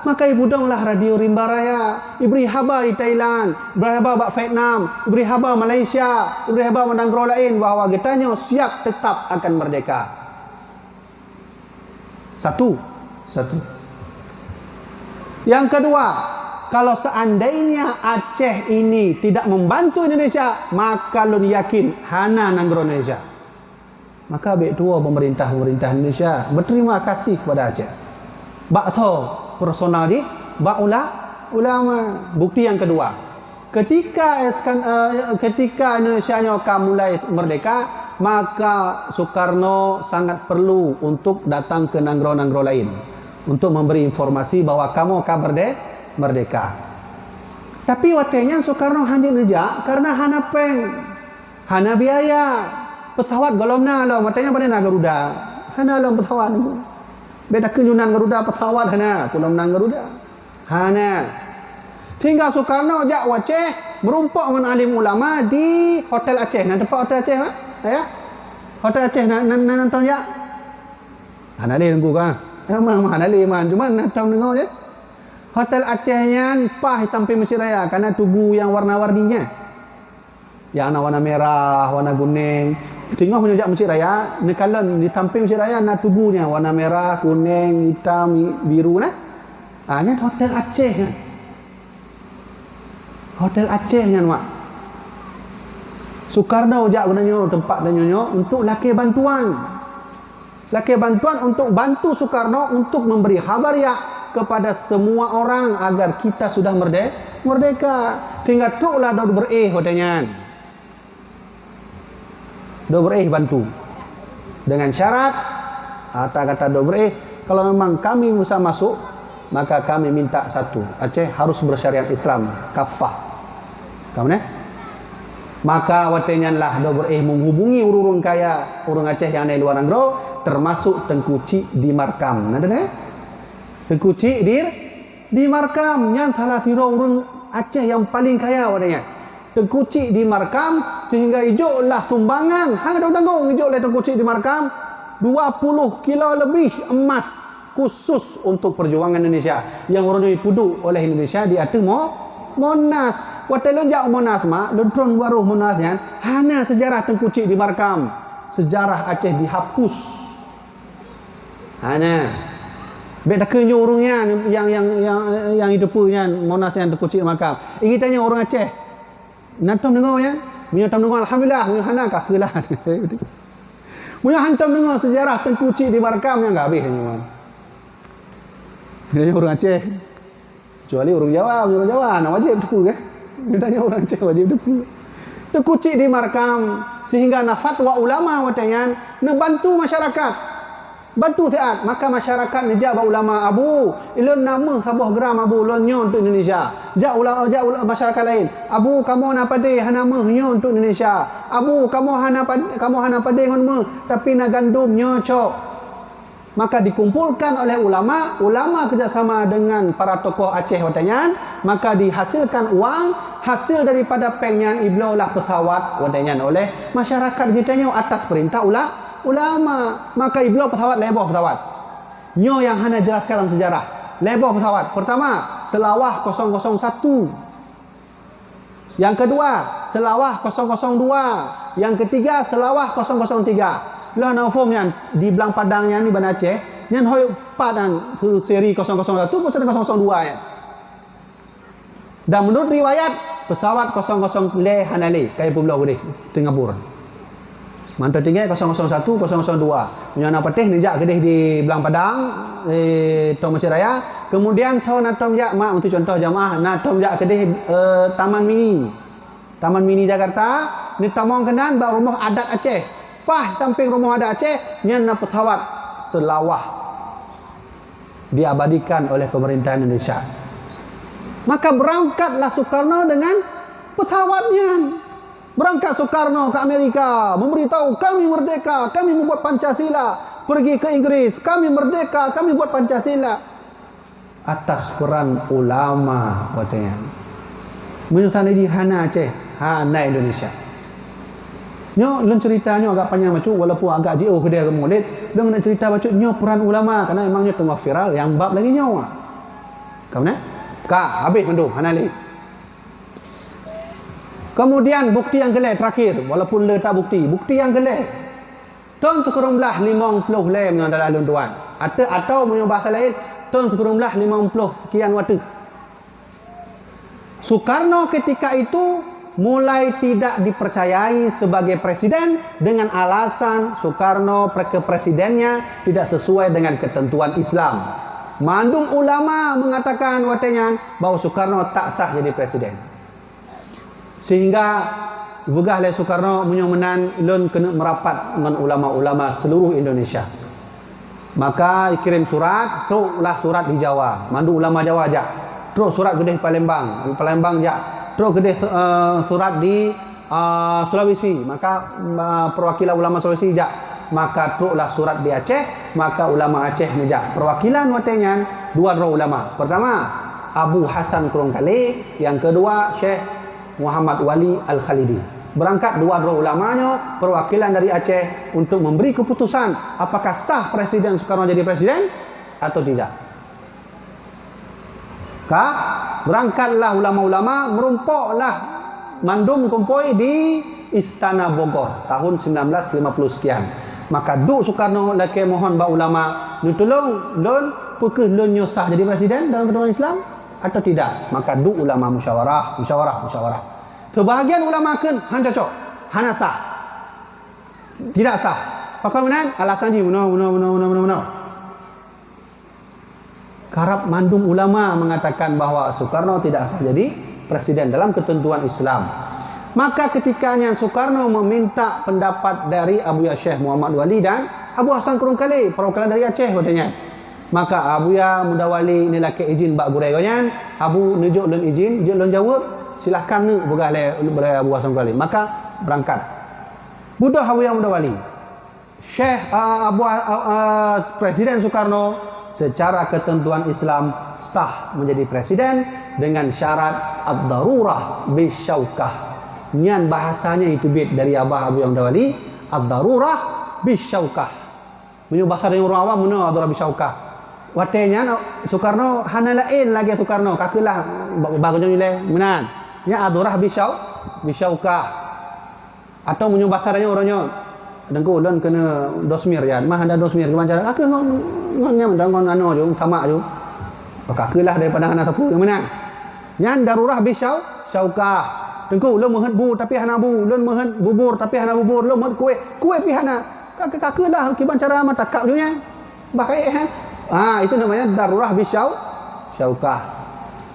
maka ibu donglah Radio Rimba Raya. Ibri haba di Thailand, ibri haba bak Vietnam, ibri haba Malaysia, ibri haba negara lain bahawa getanya siap tetap akan merdeka. Satu. Yang kedua, kalau seandainya Aceh ini tidak membantu Indonesia, maka lun yakin hana negara Indonesia. Maka baik tua pemerintah Indonesia berterima kasih kepada Aceh. Bak tho personal di, bak ulama. Bukti yang kedua, ketika Indonesia akan mulai merdeka, maka Soekarno sangat perlu untuk datang ke negara-negara lain untuk memberi informasi bahwa kamu akan merdeka. Tapi waktunya Soekarno hanya nejak karena hana peng, hana biaya. Pesawat golomna lo, matanya pada Garuda. Hana lo pesawat. Beda kenyunan Garuda pesawat hana, golomna Garuda. Hana. Tinggal Soekarno jak Aceh merumpok dengan alim ulama di Hotel Aceh. Nah, tempat Hotel Aceh, ya. Hotel Aceh nonton ya. Hana le nunggu kan. Memang mana leman, cuma nak tahu dengar je. Hotel Acehnya pah sampai Mesir Raya karena tugu yang warna-warninya. Yang warna merah, warna kuning. Tengok punya jak Mesir Raya, kalau di samping Mesir Raya nak tugunya warna merah, kuning, hitam, biru nah. Nya Hotel Aceh. Hotel Acehnya mak. Soekarno jak gunanya tempat dan nyonya untuk laki bantuan. Untuk bantu Soekarno untuk memberi khabar ya kepada semua orang agar kita sudah merdeka. Tinggal tuklah dah katanya. Bantu. Dengan syarat kata kalau memang kami bisa masuk, maka kami minta satu, Aceh harus bersyariat Islam kafah. Kamu ne? Maka watenya lah menghubungi urung kaya urung Aceh yang ada di luar negara, termasuk Tengku Cik di Markam. Nada ne? Tengku Cik di Markam yang telah tiro urung Aceh yang paling kaya wadanya. Tengku Cik di Markam sehingga ijoklah sumbangan hang tanggung ijok oleh Tengku Cik di Markam 20 kilo lebih emas khusus untuk perjuangan Indonesia yang orang dipuduk oleh Indonesia di atas Monas. Waktu lonjak Monas lontron baru Monasnya hanya sejarah Tengku Cik di Markam. Sejarah Aceh dihapus. Hana beda kenyo orangnya yang hidup punya Monas yang terkucik makam. Ini tanya orang Aceh. Nantam dengarnya, punya tam dengar alhamdulillah, punya hana kah kelah. Punya hantam dengar sejarah terkucik di Markam yang enggak habis teman. Ini orang Aceh. Kecuali orang Jawa, nak wajib depu ke? Dia tanya orang Aceh wajib depu. Terkucik di Markam sehingga na fatwa ulama watanya ngebantu masyarakat. Bantu taat, maka masyarakat nejak ulama Abu ilun nama sabuh gram Abu lonyo untuk Indonesia. Jak ulama masyarakat lain. Abu kamu hana pade hana nyo untuk Indonesia. Abu kamu hana pade ngon tapi na gandum nyocok. Maka dikumpulkan oleh ulama kerjasama dengan para tokoh Aceh watanya, maka dihasilkan uang hasil daripada pengnya iblolah pesawat watanya oleh masyarakat kitanya atas perintah ulama. Maka iblo pesawat leboh pesawat. Nyo yang hana jelas dalam sejarah. Leboh pesawat. Pertama, Selawah 001. Yang kedua, Selawah 002. Yang ketiga, Selawah 003. Lah na formnya di Belang Padangnya ni Bandar Aceh, nyan hoi padan tu seri 001 pasal 002 ya. Dan menurut riwayat pesawat 00 le hanale kai pulau gede Singapura. Mantap tinggal 001 002. Punya anak patih nijak gede di Belang Padang di Tong Mesir Raya. Kemudian tau natom jak mak untuk contoh jamaah natom jak gede Taman Mini. Taman Mini Jakarta ni tamong kenan bak rumah adat Aceh. Pah samping rumah adat Aceh nyan pesawat selawah diabadikan oleh pemerintah Indonesia. Maka berangkatlah Soekarno dengan pesawatnya. Berangkat Soekarno ke Amerika, memberitahu kami merdeka, kami membuat Pancasila. Pergi ke Inggris, kami merdeka, kami buat Pancasila. Atas peran ulama katanya. Menyusahkan di Hana Aceh, Hana Indonesia. Nyo lun ceritanya agak panjang macam walaupun agak jauh ke dia ke Maulid, dia nak cerita macam nyo peran ulama karena memangnya tengah viral yang bab lagi nyawa. Kamu nak? Kak, habis mendung Hanali. Kemudian bukti yang gelap terakhir, walaupun le tak bukti yang gelap. Tahun sekurang-belah 50 lem yang dalam alun tuan. Atau punya bahasa lain, tahun sekurang-belah 50 sekian waktu. Soekarno ketika itu mulai tidak dipercayai sebagai presiden dengan alasan Soekarno kepresidennya tidak sesuai dengan ketentuan Islam. Mandum ulama mengatakan watenya bahawa Soekarno tak sah jadi presiden. Sehingga begah oleh Soekarno menyomenan lun kena merapat dengan ulama-ulama seluruh Indonesia. Maka kirim surat, teruslah surat di Jawa. Mandu ulama Jawa aja. Terus surat gede Palembang aja. Terus gede surat di Sulawesi. Maka perwakilan ulama Sulawesi aja. Maka teruklah surat di Aceh, maka ulama Aceh nejak perwakilan watenya dua ulama. Pertama Abu Hasan Kurungkali, yang kedua Syekh Muhammad Wali Al-Khalidi. Berangkat dua ulamanya perwakilan dari Aceh untuk memberi keputusan apakah sah Presiden Soekarno jadi presiden atau tidak. Berangkatlah ulama-ulama, merumpuklah mandum kumpul di Istana Bogor tahun 1950 sekian. Maka duk Soekarno laki mohon ba ulama nu tolong lon pekeh lon nyosah jadi presiden dalam peraturan Islam atau tidak. Maka duk ulama musyawarah. Sebahagian ulama kan han cocok, hana sah. Tidak sah. Pakal menan alasan ji no. Karab mandum ulama mengatakan bahawa Soekarno tidak sah jadi presiden dalam ketentuan Islam. Maka ketikanya Soekarno meminta pendapat dari Abuya Syekh Muhammad Wali dan Abu Hasan Kurungkali, perwakilan dari Aceh katanya. Maka Abuya Mudawali ni laki izin bak gurai kanyan, Abu nujuk lun izin, lun jawab, silahkan ni begah le Abu Hasan Kurungkali. Maka berangkat. Budak Abuya Mudawali. Syekh Presiden Soekarno secara ketentuan Islam sah menjadi presiden dengan syarat ad-darurah bisyaukah. Nian bahasanya itu bit dari Abah Abu yang Dawali, ad-darurah bisyaukah. Menyu bahasa dari orang awam mana ad-darurah bisyaukah. Watenya Soekarno hana lain lagi Soekarno kakelah bagusnya nilai menan. Nya ad-darurah bisyaukah. Atau menyu bahasa dari orangnya dengku lon kena dosmir ya. Mah ada dosmir ke cara kakek ngonnya ngon anu jo sama jo. Kakelah daripada anak sapu yang mana. Nya darurah bisyaukah. Dengku lo mehet bu tapi hana bu, lo mehet bubur tapi hana bubur, lo mehet kue pi hana. Kakek lah kiban cara mata kak dunia. Bakai itu namanya darurah bisyaukah.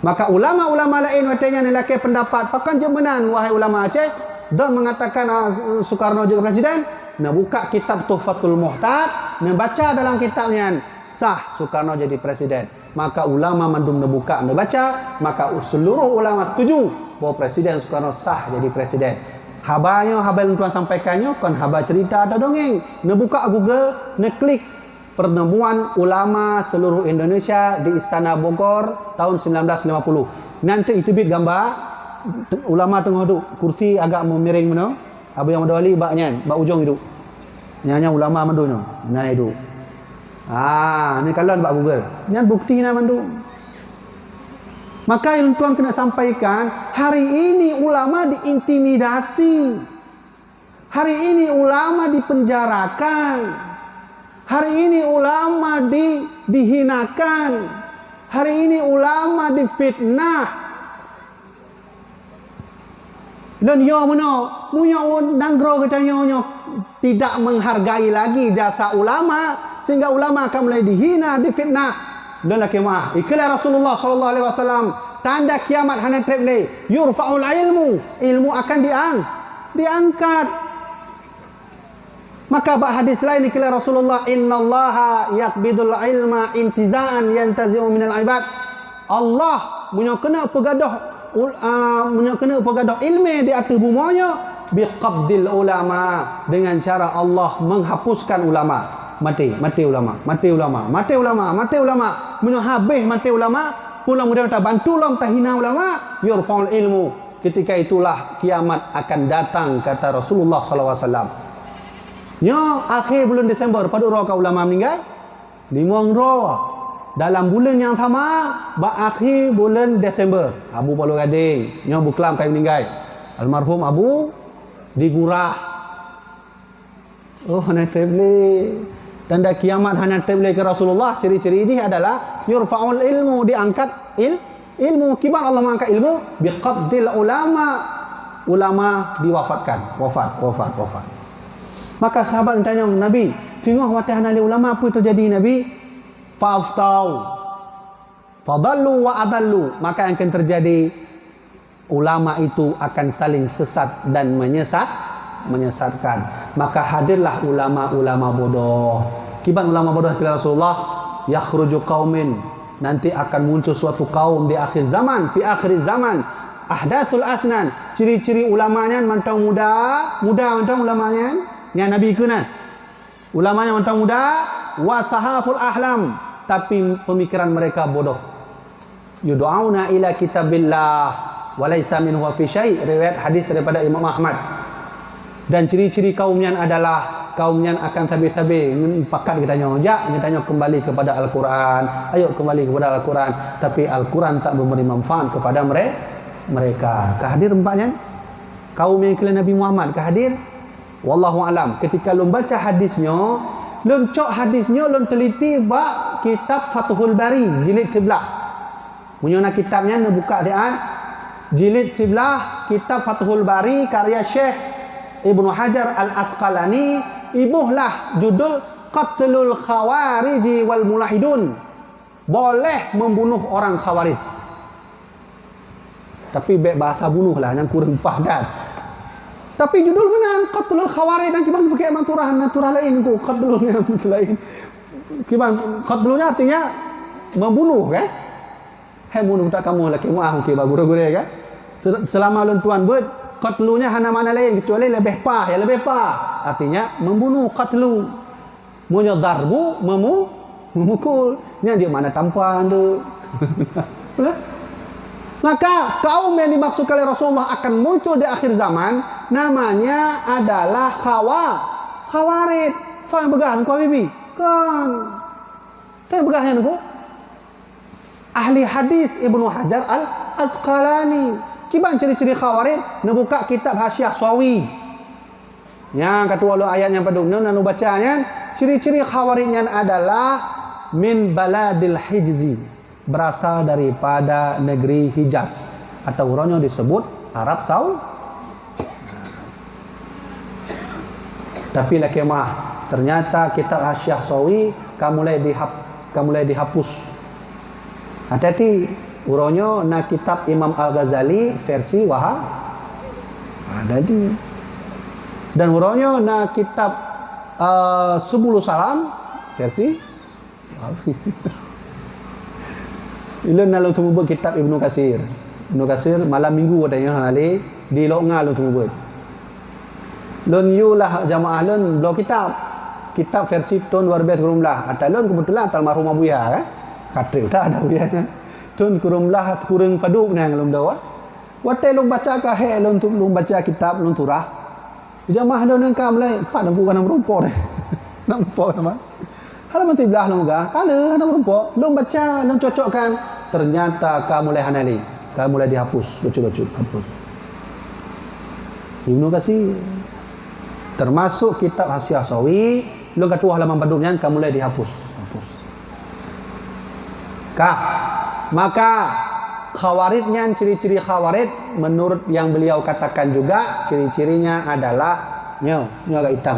Maka ulama-ulama lain watenya nilai pendapat pakan jemenan wahai ulama Aceh dan mengatakan Soekarno jadi presiden. Nak buka kitab Tuhfatul Muhtad, nak baca dalam kitabnya sah Soekarno jadi presiden. Maka ulama mandum nak buka nak baca, maka seluruh ulama setuju bahawa Presiden Soekarno sah jadi presiden. Habanya habal tuan sampaikannya kan haba cerita ada dongeng. Nak buka Google, nak klik pertemuan ulama seluruh Indonesia di Istana Bogor tahun 1950. Nanti itu bit gambar ulama tengah duduk kursi agak memiring mana. Abu yang Mudawali baknya, bak ujung itu. Nyanya ulama mandunya. Nah itu. Ni kalau bak Google. Nyan bukti na mandu. Maka yang tuan kena sampaikan, hari ini ulama diintimidasi. Hari ini ulama dipenjarakan. Hari ini ulama dihinakan. Hari ini ulama difitnah. Dan yo punya nanggro katanya tidak menghargai lagi jasa ulama sehingga ulama akan mulai dihina, difitnah. Dan laki mah ikhlas Rasulullah sallallahu alaihi wasallam tanda kiamat hana teble yurfa'ul ilmu akan diangkat. Maka bak hadis lain ikhlas Rasulullah innallaha yaqbidul ilma intiza'an yantazi'u minal ibad. Allah punya kena pegadah ilmu di atas bumanya biqabdil ulama, dengan cara Allah menghapuskan ulama. Mati ulama punya habis mati ulama pulang mudah tak bantu lam tak hina ulama yurfaul ilmu. Ketika itulah kiamat akan datang kata Rasulullah sallallahu alaihi wasallam. Nya akhir bulan Desember pada roh ulama meninggal 5 roh. Dalam bulan yang sama, akhir bulan Desember, Abu Palu Gading, nya buklam kai meninggal. Almarhum Abu digurah. Oh, hana teble. Tanda kiamat hana teble ke Rasulullah. Ciri-ciri ini adalah yurfa'ul ilmu, diangkat ilmu. Kibar Allah mengangkat ilmu biqabdil ulama. Ulama diwafatkan, wafat. Maka sahabat tanya Nabi, tengok watahan ulama apa yang terjadi Nabi? Faftau fadallu wa adallu, maka yang akan terjadi ulama itu akan saling sesat dan menyesatkan. Maka hadirlah ulama-ulama bodoh. Kiban ulama bodoh kira Rasulullah, yakhruju qaumin, nanti akan muncul suatu kaum di akhir zaman, fi akhir zaman, ahdathul asnan, ciri-ciri ulamanya mantang muda mantang ulamanya yang Nabi kunan. Ulamanya mantang muda, wasahaful ahlam, tapi pemikiran mereka bodoh. Yud'auna ila kitabillah wa laysa minhu fi syai', riwayat hadis daripada Imam Ahmad. Dan ciri-ciri kaumnya adalah kaumnya akan sabi-sabi pakat kitanya kembali kepada Al-Quran. Ayo kembali kepada Al-Quran, tapi Al-Quran tak memberi manfaat kepada mereka. Kehadir empatnya kaum yang kira Nabi Muhammad kehadir. Wallahu alam. Ketika lu baca hadisnya, lu cok hadisnya, lu teliti bak kitab Fathul Bari jilid 13. Punya kitabnya lu buka dia jilid 13 kitab Fathul Bari karya Syekh Ibnu Hajar Al-Asqalani. Ibuhlah judul Qatlul Khawariji wal Mulahidun. Boleh membunuh orang Khawarij. Tapi bahasa bunuh lah yang kurang padat. Tapi judul benar Qatlul Khawarij, dan kiban pakai naturah lain tu qatlulnya lain. Kiban qatlulnya artinya membunuh kan? Hai bunuh tak kamu laki muah ke guru-guru kan? Selama lun tuan buat qatlulnya hana makna lain kecuali lebih pah. Artinya membunuh qatlu. Munyo darbu memukul. Nya dia mana tampan tu. Maka kaum yang dimaksud oleh Rasulullah akan muncul di akhir zaman, namanya adalah Khawarij. Kau yang begah kau bibi? Kan. Kau yang begahnya aku? Ahli hadis Ibnu Hajar Al-Asqalani. Kiban ciri-ciri Khawarij, nu buka kitab Hasyiah Sawi. Yang kata walau ayat yang pada nu bacanya, ciri-ciri Khawarijnya adalah min baladil hijzi, berasal daripada negeri Hijaz, atau orangnya disebut Arab Saudi. Tapi lakemah ternyata kitab Hasyiah Sawi kamulai dihapus. Hati-hati, orangnya na kitab Imam Al-Ghazali versi Wahab ada di, dan orangnya na kitab Subul Salam versi Ilun nalu tumubut kitab Ibnu Katsir. Ibnu Katsir malam minggu adanya hali di Longa lu tumubut. Lun yulah jamaah lun blok kitab versi tahun 2012. Ada lun kebetulan almarhum Abu Ya kan. Kata tak ada Abu Ya. Tun kurumlah kurang padu nang lum dawa. Wate lum baca ka he lun baca kitab lun turah. Jamaah lun nang kam lai pak nang bukan nang rumpor. Nang rumpor nama. Halaman 13 longga, kala hana rumpok, lom baca, lom cocokkan, ternyata kamu mulai hanali, kamu mulai dihapus, lucu-lucu, hapus. Ibnu Katsir termasuk kitab Hasyiah Sawi lu kata halaman badumnya kamu mulai dihapus. Maka Khawaridnya, ciri-ciri Khawarid menurut yang beliau katakan juga, ciri-cirinya adalah nyo agak hitam.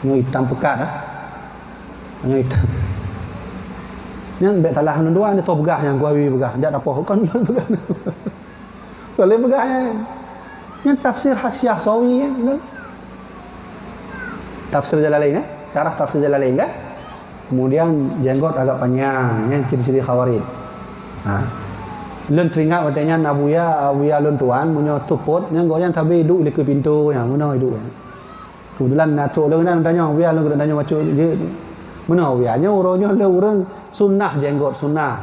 Nyo hitam pekat nyo hitam. Yang bet talah dua ni tu begah yang gua begah. Ndak apa kan begah. Boleh begahnya. Yang tafsir Hasyiah Sawi kan. Tafsir Jalalain syarah tafsir Jalalain kan. Kemudian jenggot agak panjang, yang ciri-ciri Khawarid. Lun teringat katanya Abuya lun tuan punya tuput yang goyang tapi duduk di pintu yang mana hidup. Kebetulan natuk lun dan tanya Abuya lun tanya macam je. Mana Abuya nya orangnya le orang sunnah jenggot sunnah.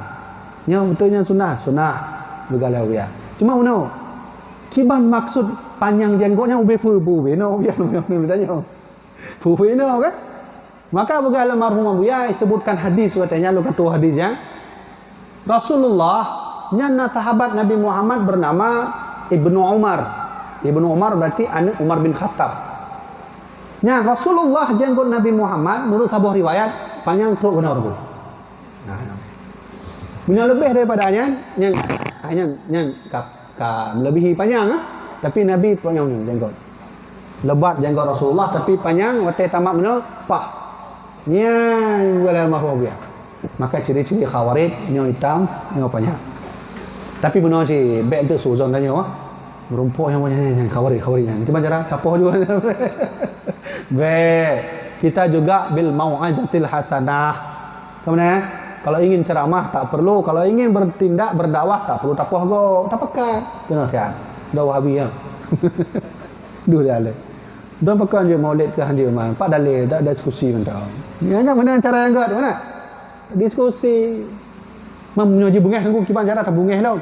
Nya betulnya sunnah begala Abuya. Cuma mana? Kiban maksud panjang jenggotnya ube no Abuya lun tanya. Ube no kan? Maka begala marhum Abuya sebutkan hadis katanya lu kata hadisnya. Rasulullah nyana sahabat Nabi Muhammad bernama Ibnu Umar. Ibnu Umar berarti anak Umar bin Khattab. Nya Rasulullah jenggot Nabi Muhammad menurut sebuah riwayat panjang truk benar tu. Punya lebih daripadanya yang melebihi panjang tapi Nabi panjang jenggot. Lebat jenggot Rasulullah tapi panjang watai tamak benar pak. Nya walal mahwabiyah. Maka ciri-ciri Khawarid nyo hitam nyo panjang. Tapi benar sih baik tu suzon tanya merumpuk yang banyak Khawarid yang cuman cara tapoh juga. Baik kita juga bil mau'izatil hasanah. Kemana? Kalau ingin ceramah tak perlu, kalau ingin bertindak berdakwah tak perlu tapoh go, tak pakai. Benar siap. Dah Wahabi ya. Dua dalil. Dan pakai je maulid ke handi man. Pak dalil dak diskusi mentau. Ya enggak mana cara yang enggak mana? Diskusi memuji bungeh tunggu kiban cara tak bungeh laut.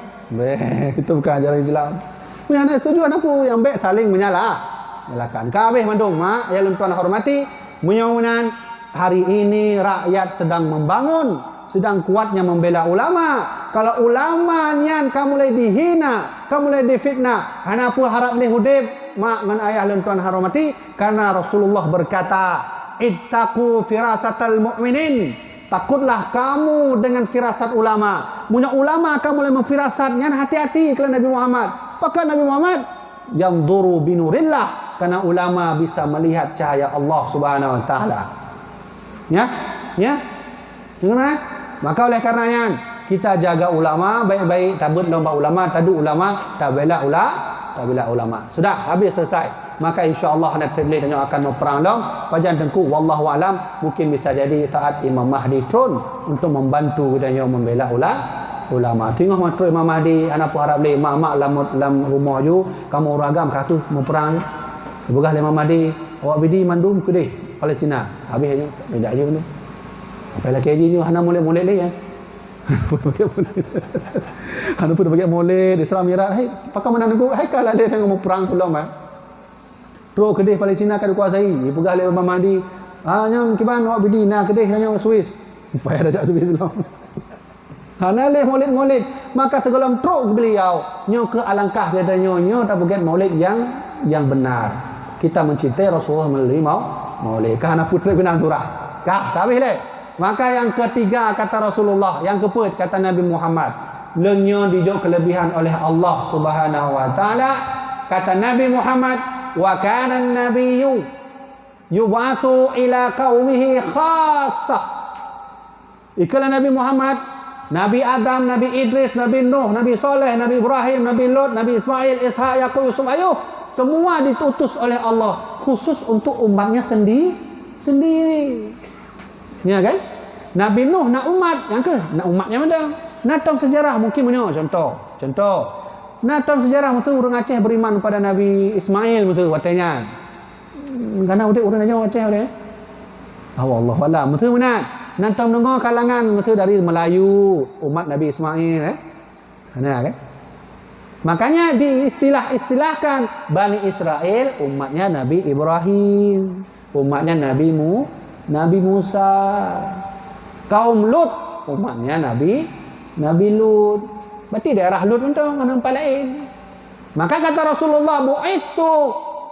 Itu bukan ajaran Islam. Punya anak setuju anakku yang baik saling menyalahkan. Kabeh mandung mak ya tuan hormati menyonan hari ini rakyat sedang membangun, sedang kuatnya membela ulama. Kalau ulamanya kamu mulai dihina, kamu mulai difitnah, hanapu harap ni hudib mak ngan ayah tuan hormati karena Rasulullah berkata, "Ittaqu firasatal mu'minin." Takutlah kamu dengan firasat ulama. Punya ulama kamu mulai memfirasatnya, hati-hati kalau Nabi Muhammad. Apakah Nabi Muhammad? Yang duru binurillah. Karena ulama bisa melihat cahaya Allah Subhanahu Wa Taala. Ya. Dengar? Maka oleh karenanya kita jaga ulama baik-baik. Tabut lomba ulama, tadu ulama, tak bela ulama. Sudah habis selesai. Maka insya-Allah nak tabligh dan akan memperang dong pajan tengku wallahu alam mungkin bisa jadi saat Imam Mahdi turun untuk membantu dan membela ulama. Tengok matru Imam Mahdi anak harap le mak lam rumah ju kamu ragam katu memperang begah Imam Mahdi awak bidi mandum ke deh Palestina habis tidak je tu apa lagi ni hana molek-molek le ya hana pun bagi molek Islam mirat hai pakam mana nunggu hai kala le dengan memperang pula mak Pro kedih Palestina akan dikuasai. Pegah oleh Imam Mahdi. Nyam kiban awak bidi na kedih hanya Swiss. Payah dah Swiss lah. Hana leh maulid. Maka segala truk beliau nyo ke alangkah katanya nyo tak begitu maulid yang benar. Kita mencintai Rasulullah melalui maulid. Karena putri benang turah. Tak habis leh. Maka yang ketiga kata Rasulullah, yang keempat kata Nabi Muhammad. Lenyo dijauh kelebihan oleh Allah Subhanahu Wa Taala. Kata Nabi Muhammad wa kana an-nabiyyu yub'atsu ila qaumihi khassah. Ikala Nabi Muhammad, Nabi Adam, Nabi Idris, Nabi Nuh, Nabi Saleh, Nabi Ibrahim, Nabi Lut, Nabi Ismail, Ishaq, Yaqub, Yusuf, Ayub, semua diutus oleh Allah khusus untuk umatnya sendiri. Ya kan? Nabi Nuh nak umat, yang ke nak umatnya mana? Nak tahu sejarah mungkin mana contoh. Nah, dalam sejarah itu orang Aceh beriman kepada Nabi Ismail itu katanya. Karena orang nanya Aceh dia. Allah betul benar. Nanti mendengar kalangan itu dari Melayu, umat Nabi Ismail kan? Makanya diistilahkan Bani Israel umatnya Nabi Ibrahim, umatnya Nabi Musa. Kaum Lut umatnya Nabi Lut. Berarti daerah Lut itu mana tempat lain. Maka kata Rasulullah, bu'ithu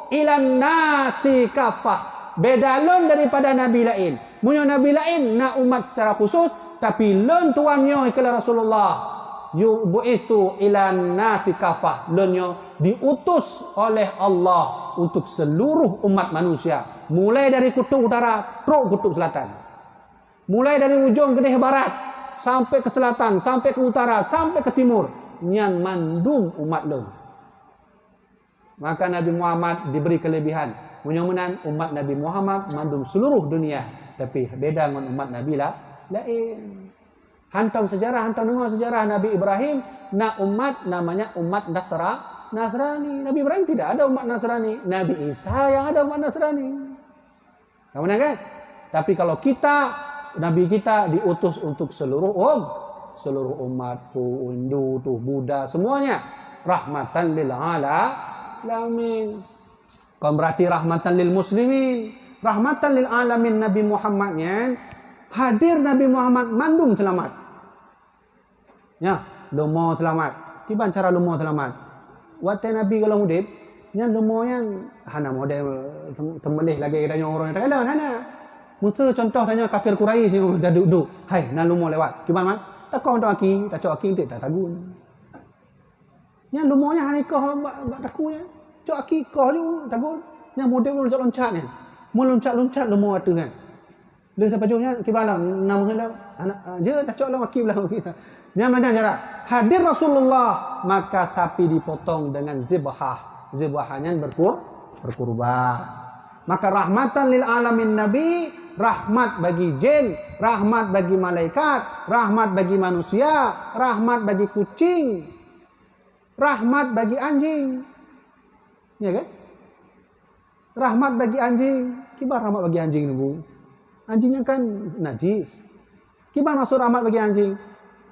ilan nasi kafah. Beda lon daripada nabi lain. Munyo nabi lain nak umat secara khusus, tapi lon tuannya ikala Rasulullah. Yubu'itsu ilan nasi kafah. Lonyo diutus oleh Allah untuk seluruh umat manusia. Mulai dari kutub utara, terus kutub selatan. Mulai dari ujung Kedih barat, sampai ke selatan, sampai ke utara, sampai ke timur. Nyan mandum umat lon. Maka Nabi Muhammad diberi kelebihan. Mudah-mudahan umat Nabi Muhammad mandum seluruh dunia. Tapi beda dengan umat Nabi lain. Hantam sejarah, hantam dengar sejarah Nabi Ibrahim. Nak umat namanya umat Nasrani. Nabi Ibrahim tidak ada umat Nasrani. Nabi Isa yang ada umat Nasrani. Kamu kan? Tapi kalau kita, Nabi kita diutus untuk seluruh umat, tuh Hindu, tuh Buddha, semuanya rahmatan lil alamin. Kau berarti rahmatan lil muslimin, rahmatan lil alamin. Nabi Muhammadnya hadir, Nabi Muhammad mandum selamat. Ya, lumo selamat. Kiban cara lumo selamat? Watai Nabi kalau mudib, nya lumonya hana model temelih lagi tanya orang tak ada hana. Musa contoh tanya kafir Quraisy yang dah duduk. Hai, na lumo lewat. Kiban man? Tak kau untuk aki, tak cok aki tak tagun. Nya lumonya hana kau takunya. Cok aki kau tu tagun. Nya model loncat-loncat ni. Mu loncat-loncat lumo atu kan. Dia sampai jauhnya kibalah namanya anak je dah cok lah wakil belah kita. Yang mana cara hadir Rasulullah, maka sapi dipotong dengan zibhah. Zibhahnya berkurban. Maka rahmatan lil alamin Nabi, rahmat bagi jin, rahmat bagi malaikat, rahmat bagi manusia, rahmat bagi kucing, rahmat bagi anjing. Ya kan? Rahmat bagi anjing. Kibar rahmat bagi anjing ni Bu. Anjingnya kan najis. Gimana maksud rahmat bagi anjing?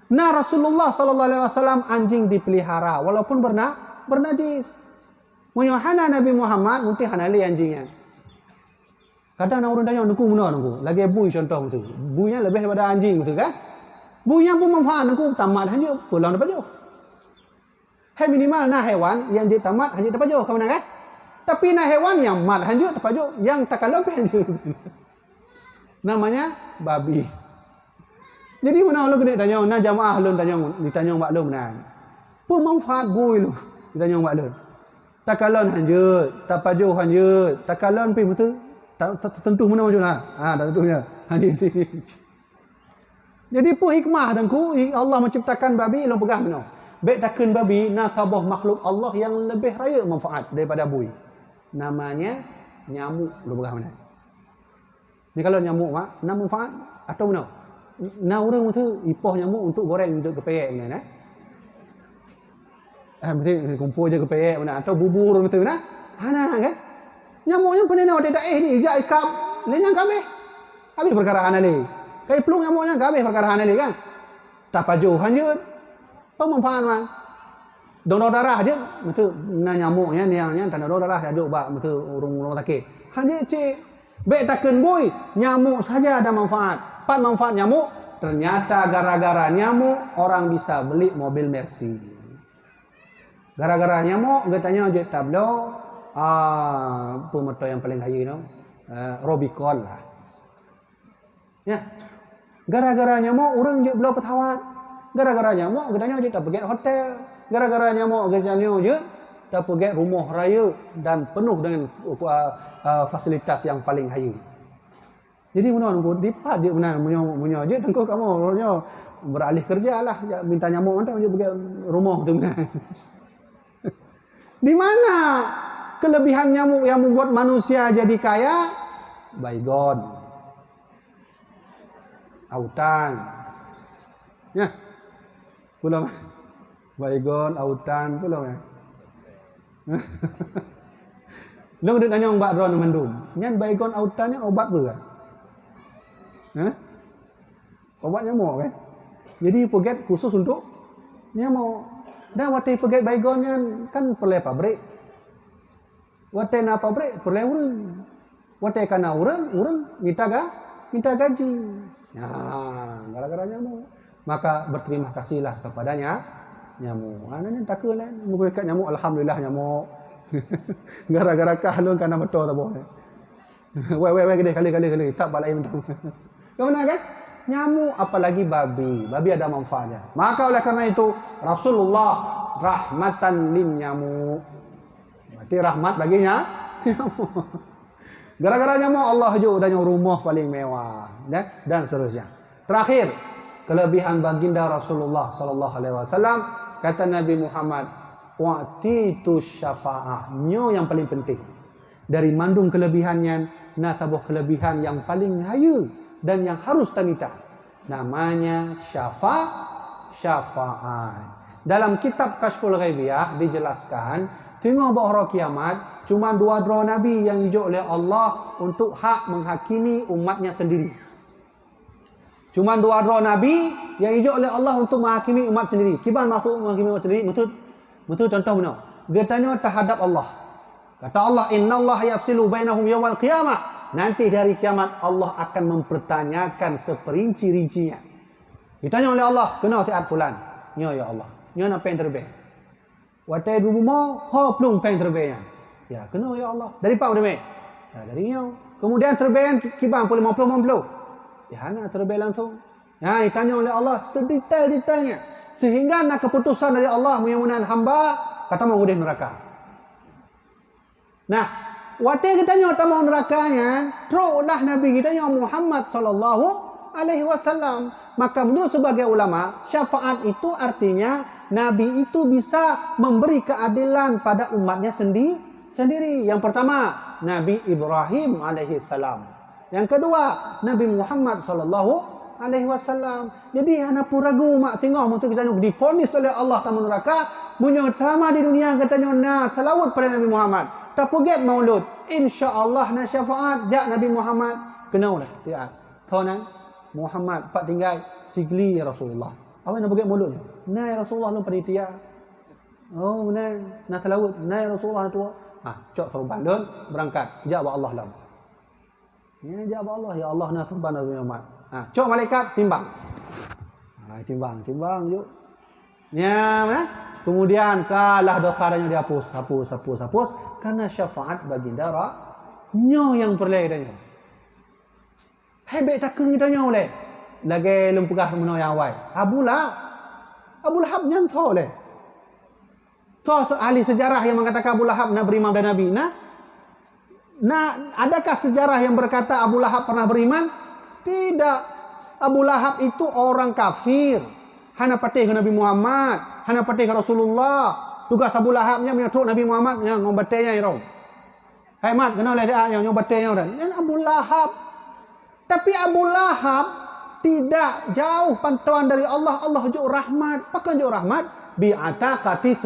Nah, Rasulullah sallallahu alaihi wasallam anjing dipelihara walaupun bernajis. Munyohana Nabi Muhammad mungkin hanali anjingnya. Kadang orang tanya nunggu mana nunggu. Lagi bui contoh tu. Buinya lebih daripada anjing betul kan? Buinya pun manfaat nunggu tamat hanya pulang dapat jauh. Hai minimal nah hewan yang dia tamat hanya dapat jauh kamu kan? Tapi nah hewan yang mat hanya dapat jauh, yang tak kalau hanya namanya babi. Jadi mana lu kena tanya, na jamaah lu ditanya mbak lu mana. Pun manfaat bui lu ditanya mbak lu. Takalon hanjut, tapaju hanjut, takalon pi betul. Tentu mana macam nah. Tak tentunya. Haji sini. Jadi pun hikmah dengku Allah menciptakan babi lu pegang mana. Baik takkan babi nasabah makhluk Allah yang lebih raya manfaat daripada bui. Namanya nyamuk lu pegang mana. Ni kalau nyamuk mak, nak manfaat atau mana? Nah orang tu ipoh nyamuk untuk goreng untuk kepeyek mana? Mesti kumpul je kepeyek mana atau bubur betul nah? Hana kan? Nyamuknya pernah nak ada ni, ijak ikap, lenyang kami. Habis perkara anali. Kai plung nyamuknya kami perkara anali kan? Tak paju hanjut. Apa manfaat man? Donor darah je, betul. Nah nyamuknya ni yang tanda donor darah ada bak betul urung sakit. Hanjut cik. Baik takkan boy, nyamuk saja ada manfaat. Pat manfaat nyamuk, ternyata gara-gara nyamuk orang bisa beli mobil Mercy. Gara-gara nyamuk, katanya je tablo, pemotor yang paling kaya no, Robicon lah. Ya, gara-gara nyamuk orang je beli pesawat. Gara-gara nyamuk, katanya je tak pergi hotel. Gara-gara nyamuk, katanya je tak pergi rumah raya dan penuh dengan fasilitas yang paling high. Jadi mana nunggu dipat je benar munyo je tengko kamu munyo beralih kerja lah minta nyamuk mana je pergi rumah tu benar. Di mana kelebihan nyamuk yang membuat manusia jadi kaya? Baygon, autan. Ya. Pulau baygon, autan pulau ya. Lu dah tanya mbak Ron mandum. Nyan baygon autan ni obat apa? Obat nyamuk kan? Jadi pegat khusus untuk nyamuk. Dan waktu pegat baygon kan perlu pabrik. Waktu na pabrik perlu orang. Waktu kana orang minta gaji. Nah, gara-gara nyamuk. Maka berterima kasihlah kepadanya nyamuk. Ana takut lah. Muka kat nyamuk alhamdulillah nyamuk. Gara-gara kahlun kana betul tak boleh. Weh, gede kali. Tak balai mentung. Kemana kan? Nyamuk apalagi babi. Babi ada manfaatnya. Maka oleh karena itu Rasulullah rahmatan lin nyamuk. Berarti rahmat baginya nyamuk. Gara-gara nyamuk Allah juga udah rumah paling mewah dan seterusnya. Terakhir, kelebihan baginda Rasulullah sallallahu alaihi wasallam, kata Nabi Muhammad, wa'titu syafa'ah. Nyo yang paling penting. Dari mandung kelebihannya, natabuh kelebihan yang paling hayu dan yang harus tanita. Namanya syafa'at. Dalam kitab Kashful Ghaibiyah dijelaskan, tengok bahawa kiamat cuma 2 dua nabi yang diuji oleh Allah untuk hak menghakimi umatnya sendiri. Cuma 2 dua nabi yang diuji oleh Allah untuk menghakimi umat sendiri. Kiban maksud menghakimi umat sendiri? Betul contoh benar. Dia tanya terhadap Allah. Kata Allah, innallaha yafsilu bainahum yawmal qiyamah. Nanti dari kiamat Allah akan mempertanyakan seperinci-rincinya. Ditanya oleh Allah, kena siat fulan? Ya Allah. Nyo nak pen terbaik. Watai dulu mau ho plung pen terbaiknya. Ya, kena ya Allah. Dari pak demi. Ya, dari nyo. Kemudian terbaik kibang 50. Ya, nak terbaik langsung. Ya, ditanya oleh Allah sedetail-detailnya. Sehingga nak keputusan dari Allah menyuruhkan hamba kata mau udih neraka. Nah, waktu kita nyata mau nerakanya, terulah Nabi kita yang Muhammad sallallahu alaihi wasallam. Maka menurut sebagai ulama, syafaat itu artinya Nabi itu bisa memberi keadilan pada umatnya sendiri. Yang pertama, Nabi Ibrahim alaihi salam. Yang kedua, Nabi Muhammad sallallahu alaihi wasallam. Jadi anak pun ragu mak tengok mesti kita difonis oleh Allah taala neraka, munyo selama di dunia katanya nak salawat pada Nabi Muhammad. Tak forget maulud. Insya-Allah na syafaat jak Nabi Muhammad kena dah. Tiap. Tahunan Muhammad pak tinggal sigli Rasulullah. Awak nak forget maulud. Nah ya Rasulullah lu panitia. Oh benar. Nak salawat. Nah ya Rasulullah tu. Cok suruh balon berangkat. Jak Allah lam. Ya jak Allah ya Allah na surban Nabi Muhammad. Cok malaikat timbang. Timbang yuk. Ya, mana? Kemudian kalah dosanya dihapus, hapus. Karena syafaat baginda nyo yang perlai danya. Hebet tak kitanya oleh. Lagi lempegah meno yang awal. Abu Lahab nyanto oleh. Ahli sejarah yang mengatakan Abu Lahab nak beriman dan Nabi. Adakah sejarah yang berkata Abu Lahab pernah beriman? Tidak. Abu Lahab itu orang kafir. Hana patih ke Nabi Muhammad, hana patih ke Rasulullah. Tugas Abu Lahabnya menyetruk Nabi Muhammad yang ngombatnya itu. Hai mat, kenal lah dia yang ngombatnya dan Abu Lahab. Tapi Abu Lahab tidak jauh pantauan dari Allah. Allah jauh rahmat. Pakai jauh rahmat bi ataqati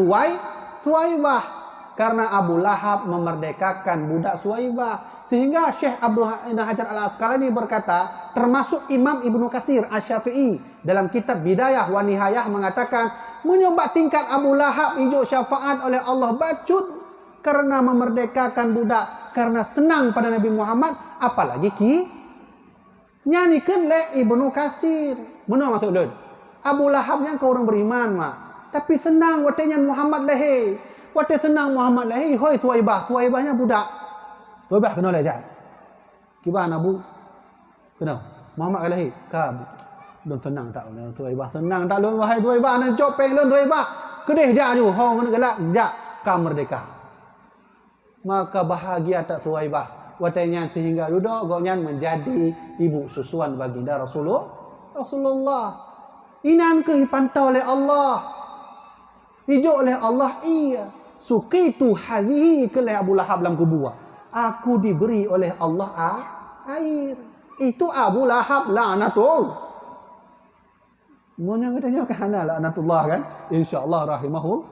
Suwaibah. Karena Abu Lahab memerdekakan budak Suwaibah. Sehingga Syekh Abdul Hajar Al-Asqalani berkata, termasuk Imam Ibnu Katsir Asy-Syafi'i dalam kitab Bidayah wa Nihayah mengatakan, menyebab tingkat Abu Lahab hijau syafaat oleh Allah bacut karena memerdekakan budak, karena senang pada Nabi Muhammad, apalagi nyanyikan le Ibnu Katsir. Benar maksud dia? Abu Lahabnya kau orang beriman mak, tapi senang watenya Muhammad lehe. Waktu senang Muhammad lahir, hoi Suwaibahnya budak. Suwaibah kenal lah jat. Kibah Abu kenal. Muhammad lahir, kab. Don tenang tak oleh Suwaibah, tenang tak lon wahai Suwaibah nan copeng lon Suwaibah. Kedeh jak ju, hong kena gelak jak kam merdeka. Maka bahagia tak Suwaibah. Watenya sehingga duduk goknyan menjadi ibu susuan baginda Rasulullah. Inan ke dipantau oleh Allah. Hijau oleh Allah, iya. Suqitu hadhihi kelai Abu Lahab dalam kubur. Aku diberi oleh Allah air. Itu Abu Lahab la'natul. Mun yang katanya kana la'natullah kan? Insyaallah rahimahu.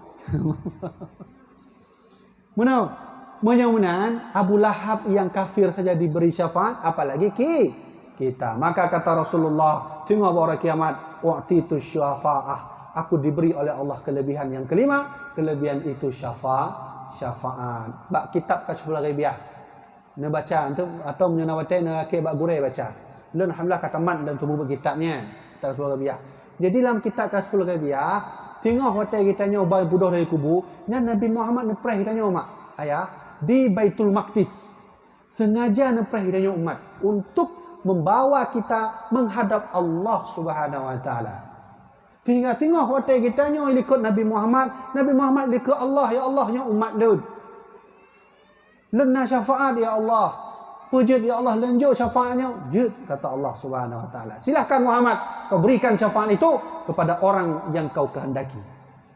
Mudah-mudahan Abu Lahab yang kafir saja diberi syafaat, apalagi kita. Maka kata Rasulullah, tengok pada kiamat, waqtitu syafa'ah. Aku diberi oleh Allah kelebihan yang kelima. Kelebihan itu syafaat. Bak kitab Kashful Ghaibiyah. Nak baca atau menyenawati nak ke bak gure baca. Lun alhamdulillah kataman dan tubuh kitabnya. Kitab Kashful Ghaibiyah. Jadi dalam kitab Kashful Ghaibiyah, tengok hotel kita nyoba budoh dari kubu, dan Nabi Muhammad nepreh kita nyoba. Ayah di Baitul Maqdis. Sengaja neprah hidayah umat untuk membawa kita menghadap Allah Subhanahu wa taala. Tengok hotel kita nyo ikut Nabi Muhammad ikut Allah, ya Allah nya umat Daud. Lena syafaat ya Allah. Pujud ya Allah lenjuk syafaatnya. Jud kata Allah Subhanahu wa taala. Silahkan Muhammad kau berikan syafaat itu kepada orang yang kau kehendaki.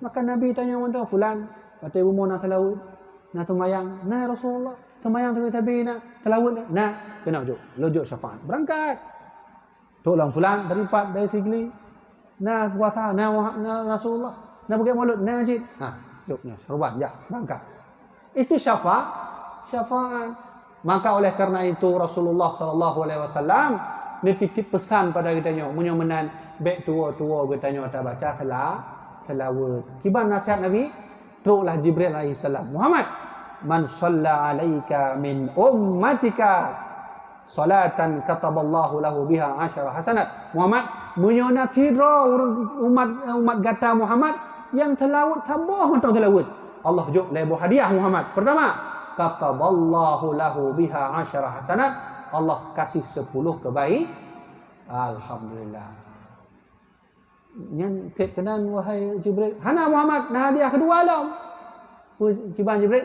Maka Nabi tanya kepada fulan, hotel umur nak laut, nak tumayang, nah Rasulullah, tumayang tabi nak telawut nak kena lojok syafaat. Berangkat. Tolong fulan daripada dari Tigli. Nah puasa, nah Rasulullah, nah pergi maulud, nah haji. Joknya, serban, ya, berangkat. Itu syafaat. Maka oleh karena itu Rasulullah sallallahu alaihi wasallam dia titip pesan pada kita nyo, munyo menan bek tua-tua kita nyo tak baca selawat. Kiban nasihat Nabi? Teruklah Jibril alaihi salam. Muhammad, man shalla alaika min ummatika salatan kataballahu lahu biha 10 hasanat. Muhammad, munyo nak tira umat gata Muhammad yang telawat tambah untuk telawat. Allah jok lebo hadiah Muhammad. Pertama, kataballahu lahu biha 10 hasanat. Allah kasih 10 kebaik. Alhamdulillah. Yang kenan wahai Jibril. Hana Muhammad, nah hadiah kedua lah. Kiban Jibril.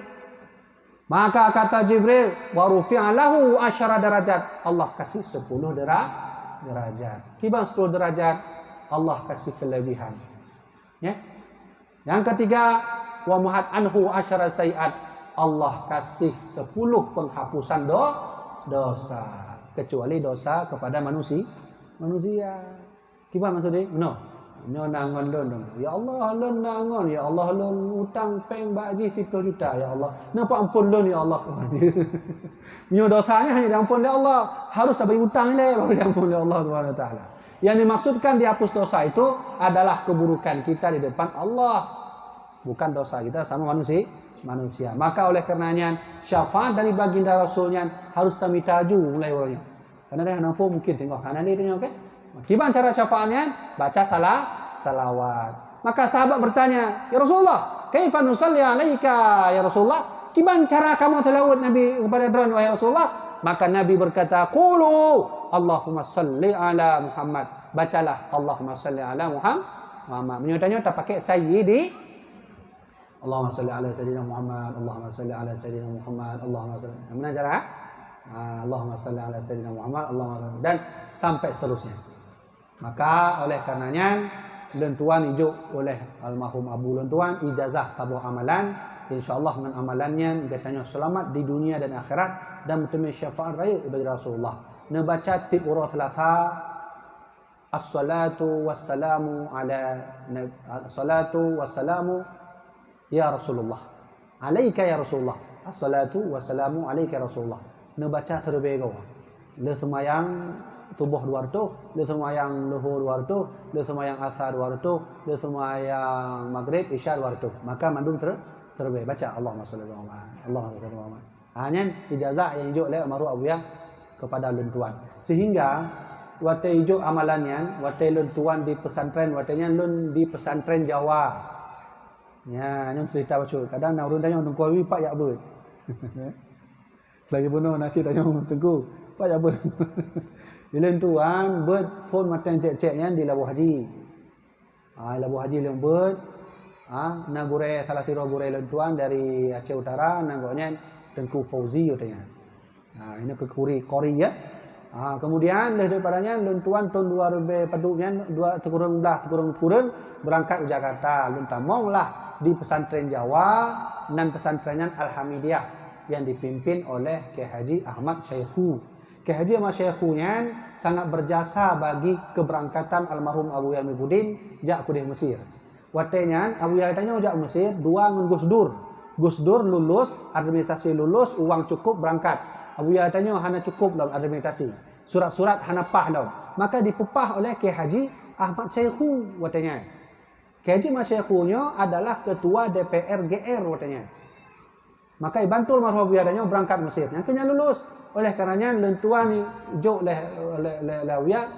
Maka kata Jibril, wa rufi'a lahu 10 darajat. Allah kasih 10 derajat. Kiban 10 derajat, Allah kasih kelebihan. Ya. Yang ketiga, wa muhad anhu 10 sayiat. Allah kasih 10 penghapusan dosa, kecuali dosa kepada manusia. Kiban maksudnya? No nangon lon. Ya Allah lon nangon, ya Allah lon utang peng baji 30 juta ya Allah. Napa ampun lon ya Allah. Nyo dosanya hanya diampun oleh Allah. Harus bayar utang ni baru diampun oleh Allah Subhanahu wa taala. Yang dimaksudkan dihapus dosa itu adalah keburukan kita di depan Allah, bukan dosa kita sama manusia. Maka oleh karenanya syafaat dari baginda Rasulnya harus kami taju mulai orangnya. Karena dia nampu mungkin tengok kanan dia okey. Gimana cara syafaatnya? Baca salawat. Maka sahabat bertanya, "Ya Rasulullah, kaifa nusalli alaika ya Rasulullah?" Gimana cara kamu telawat Nabi kepada drone wahai Rasulullah? Maka Nabi berkata, "Qulu Allahumma salli ala Muhammad." Bacalah Allahumma salli ala Muhammad. Menyatakan tak pakai sayyidi. Allahumma salli ala sayyidina Muhammad, Allahumma salli ala sayyidina Muhammad, Allahumma salli. Mana cara? Allahumma salli ala sayyidina Muhammad, Allahumma salli, dan sampai seterusnya. Maka oleh karenanya lentuan ijuk oleh almarhum Abu Lentuan ijazah tabuh amalan, insyaallah dengan amalannya katanya selamat di dunia dan akhirat dan bertemu syafaat raya bagi Rasulullah. Membaca tip urut thalatha, as-salatu wassalamu ala as-salatu wassalamu ya Rasulullah, alaika ya Rasulullah, as-salatu wassalamu alaika ya Rasulullah. Membaca terlebih dahulu. Le semayang tubuh 200, le semayang luhur 200, le semayang asar 200, le semayang maghrib isya 200. Maka mandum terlebih baca Allahumma shalli ala Muhammad, Allahumma shalli ala Muhammad. Hanya ijazah yang ijuk oleh almarhum Abu Yang kepada lentuan. Sehingga waktu ijuk amalannya, waktu lentuan di pesantren, waktunya lun di pesantren Jawa. Ya, nyom cerita bacul. Kadang nak urun tanya tengku awi pak yak ber. Lagi bunuh nak cerita tanya tengku pak yak ber. Bila tuan ber phone matan cek-ceknya di Labuh Haji. Labuh Haji yang ber na gure salah tiro gure lentuan dari Aceh Utara nanggoknya Tengku Fauzi katanya. Ini ke Kori ya. Kemudian daripadanya lentuan tahun 2000 paduknya 2 kurang berangkat ke Jakarta. Luntamonglah di pesantren Jawa dan pesantrennya Al-Hamidiyah yang dipimpin oleh Kiai Haji Ahmad Syekhu. Kiai Haji Ahmad Syekhunya sangat berjasa bagi keberangkatan almarhum Abu Yamibuddin jak ke Mesir. Watenya Abu Yahya tanya jak Mesir, 2 ngan Gus Dur. Gus Dur lulus, administrasi lulus, uang cukup berangkat. Abu Yahya tanya hana cukup dalam administrasi. Surat-surat hana pah dalam. Maka dipepah oleh Kiai Haji Ahmad Syekhu watenya. Kiai Haji Ahmad Syekhunya adalah ketua DPR GR watenya. Maka dibantu almarhum Abu Yahya berangkat Mesir. Yang kena lulus. Oleh karenanya lentuan jok leh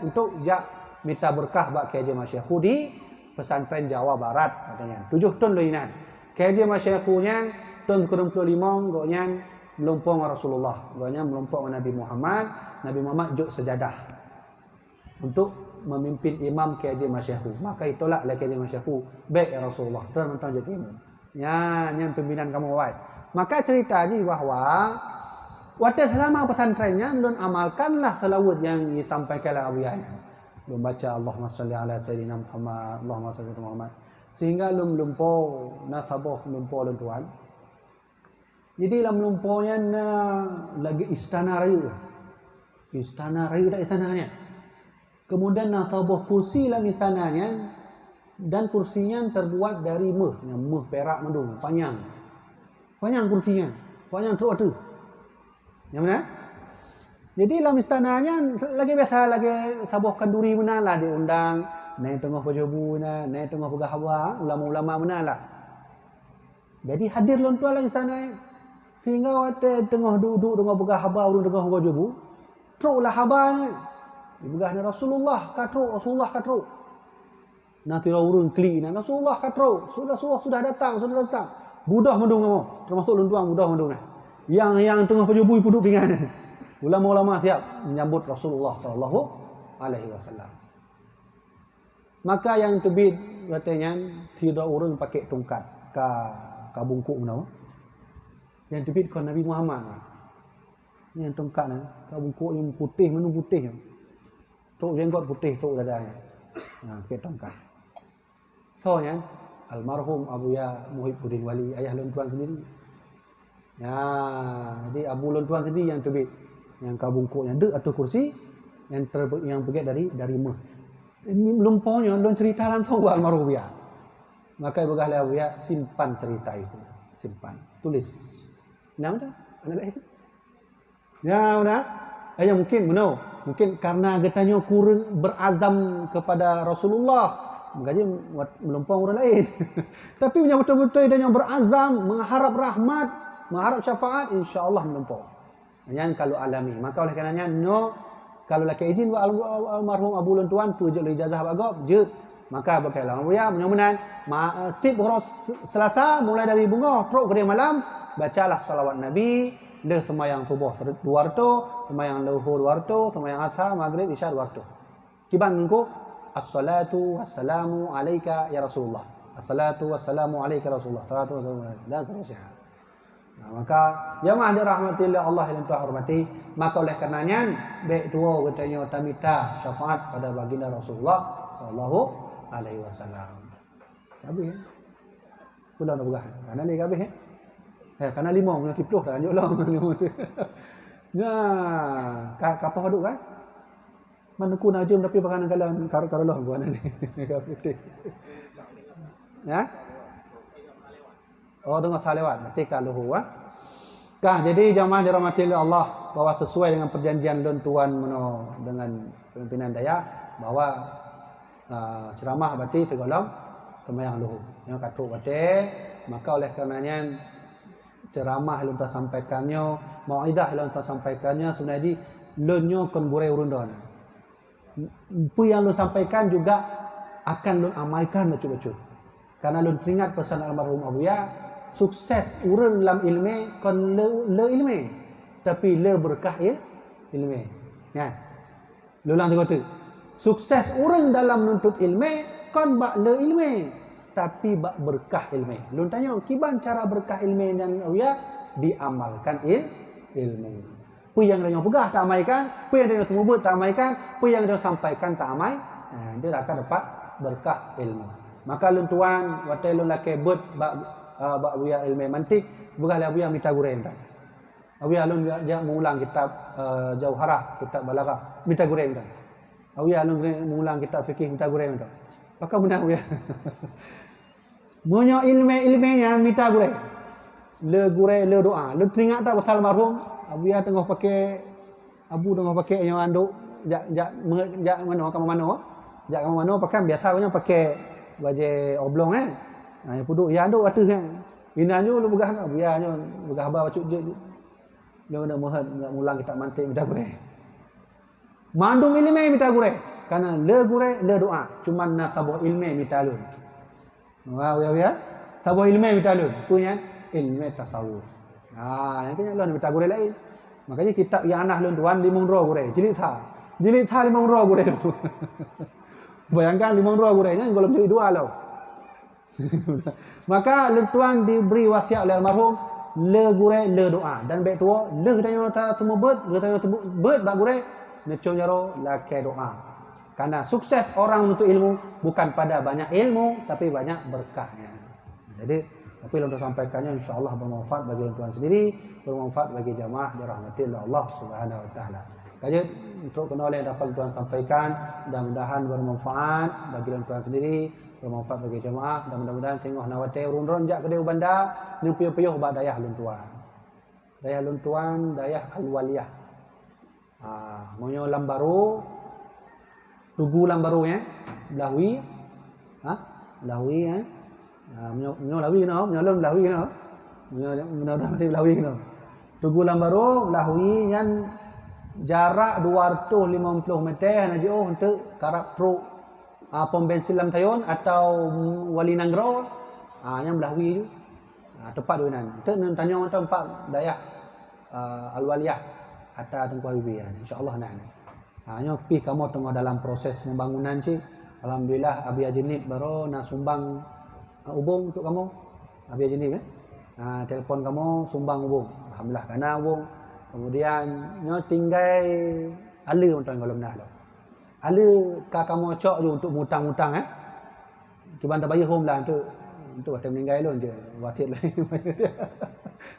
untuk jak minta berkah bak Kiai Haji Ahmad Syekhu di pesantren Jawa Barat katanya. 7 tahun loinan. Kiai Haji Ahmad Syekhunya tahun 25 goknya melumpur dengan Rasulullah. Maknanya melumpur dengan Nabi Muhammad. Nabi Muhammad juk sejadah untuk memimpin imam ke haji masyahu. Maka itulah laki haji masyahu. Baik ya Rasulullah. Tuan mentang jadi imam. Ya, yang pimpinan kamu wai. Maka cerita ni bahawa waktu selama pesantrennya don amalkanlah selawat yang disampaikan oleh awiyahnya. Don baca Allahumma salli ala sayyidina Muhammad, Allahumma salli ala Muhammad. Sehingga lumpur nasabah lumpur tuan. Jadi dalam lumpurnya lagi istana raya. Istana raya tak istananya. Kemudian nasabah kursi dalam istananya dan kursinya terbuat dari meh perak mendung, panjang. Panjang kursinya, panjang teruk tu. Yang mana? Jadi dalam istananya lagi biasa lagi sabah kenduri menalah diundang, naik tengah pejabu naik tengah pegawai, ulama-ulama menalah. Jadi hadir lontuan lah istana. Sehingga waktu tengah duduk dengan pegawai urung tengah pejabu, teruklah habarnya. Ibugahnya Rasulullah Rasulullah katruk. Nanti urun klik Rasulullah katruk. Sudah datang. Budah mendung kamu. Termasuk luntuang budah mendung. Yang tengah pejabu duduk pinggan. Ulama-ulama siap menyambut Rasulullah sallallahu alaihi wasallam. Maka yang terbit katanya tidak orang pakai tongkat ka bungkuk menawa. Yang terbit kon Nabi Muhammad. Yang tongkat ka bungkuk yang putih menu putih. Tok jenggot putih tok dadanya. Nah, pakai tongkat. Soalnya almarhum Abu Ya Muhibbuddin Wali ayah lontuan sendiri. Ya, jadi Abu lontuan sendiri yang terbit yang kabungkuknya dek atau kursi yang pergi dari meh. Ini lumpurnya don cerita langsung buat almarhum ya. Maka begahlah Abu Ya simpan cerita itu, simpan, tulis. Nah, udah, ada lagi. Ya, udah. Mungkin karena katanya kurang berazam kepada Rasulullah. Makanya melumpang orang lain. Tapi punya betul-betul dan yang berazam mengharap rahmat, mengharap syafaat, insya-Allah melumpang. Yang kalau alami. Maka oleh karenanya kalau laki izin buat almarhum Abu Lontuan pujuk ijazah bagop, je. Maka berkailah ya mudah-mudahan tip horos Selasa mulai dari bunga teruk ke malam bacalah salawat Nabi, dah sembahyang subuh 2 waktu, sembahyang zuhur 2 waktu, sembahyang asar, maghrib, isya 2 waktu. Kiban engko as-salatu wassalamu alayka ya Rasulullah. As-salatu wassalamu alayka Rasulullah. Salatu wassalamu dan seterusnya. Nah, maka jemaah dirahmatillah Allah yang Tuhan hormati, maka oleh karenanya baik tua katanya tamita syafaat pada baginda Rasulullah sallallahu alaihi wasallam. Habis ya. Pula nak begah. Karena ni habis ya. Karena 5 punya 10 dah lanjut lah. Nah, kapal haduk kan? Mana ku nak jom tapi pakai kalan karo-karo buat ni. Ya? Oh, dengar salawat berarti kalau jadi jamaah dirahmati Allah bahwa sesuai dengan perjanjian don tuan meno dengan pimpinan daya bahwa ceramah berarti tergolong sembahyang luhur. Yang katuk berarti maka oleh karenanya ceramah yang telah sampaikannya, mau'idah yang telah sampaikannya sebenarnya lonyo kon burai urundon. Apa yang lo sampaikan juga akan lo amalkan betul-betul. Karena lo teringat pesan almarhum Abu Ya, sukses urang dalam ilmu kon le ilmu, tapi le berkah ilmu. Ya. Lo ulang tu. Sukses urang dalam menuntut ilmu kon bak le ilmu, tapi bak berkah ilmu. Lo tanya, kiban cara berkah ilmu dan Abu Ya diamalkan ilmu. Apa yang dia pegah tak amalkan, apa yang dia sebut tak amalkan, apa yang dia sampaikan tak amal, dia akan dapat berkah ilmu. Maka lun tuan, waktu lun laki buat bak buya ilmu mantik, bukan Abu Ya minta gurem tak. Abu Ya lun dia mengulang kitab Jauharah, kitab Balaghah, minta gurem tak. Abu Ya lun mengulang kitab fikih minta gurem tak. Pakai benar Abu Ya. Munyo ilmu-ilmunya minta gurem. Le gurem le doa. Lu teringat tak pasal almarhum Abu Ya tengah pakai tengah pakai yang anduk jak mana kamu mana jak kamu mana pakai biasanya pakai baju oblong yang puduk ya anduk waktu kan inanyo lu begah Abu Ya nyo begah ba bacuk je dia nak mohon nak ulang kita mantik minta gure mandung ilmu minta gure karena le gure le doa cuma nak sabuh ilmu minta lun wah ya sabuh ilmu minta lun punya ilmu tasawuf Yang kena Allah minta gurih lain. Makanya kitab yang anak lun tuan 5 roh gurih. Jilid tha 5 roh gurih. Bayangkan 5 roh gurihnya kalau jilid 2 lah. Maka lun tuan diberi wasiat oleh almarhum le gurih le doa dan baik tua le tanya temu bet le tanya temu bet bak gurih necong jaro la ke doa. Karena sukses orang untuk ilmu bukan pada banyak ilmu tapi banyak berkahnya. Jadi tapi untuk sampaikannya insyaallah bermanfaat bagi tuan sendiri, bermanfaat bagi jamaah dirahmati oleh Allah Subhanahu wa taala. Kaji untuk kenal yang dapat tuan sampaikan, mudah-mudahan bermanfaat bagi tuan sendiri, bermanfaat bagi jamaah dan mudah-mudahan tengok nawate urun-urun jak kedai banda ni puyuh-puyuh bak dayah lun tuan. Dayah lun tuan, dayah al-waliyah. Monyo lambaru tugu lambaru ya. Belahwi. Belahwi ya. Menyo lawi no, menyo lon belahwi no. Menyo mesti belahwi no. Tugu lambaru belahwi yang jarak 250 meter naji untuk karap truk pom bensin lam tayon atau wali nanggro yang belahwi tu tepat dunan tu nan tanya tempat dayah al-waliyah atau tengku habibi insyaallah nak nya pi kamu tengah dalam proses pembangunan sih alhamdulillah abi ajinib baru nak sumbang ubung untuk kamu abi ajinib telefon kamu sumbang ubung alhamdulillah kana ubung kemudian nya tinggal ala tuan kalau nak ala kamu cok je untuk mutang-mutang cuba tak bayar home lah untuk ada meninggal lon je wasiat lain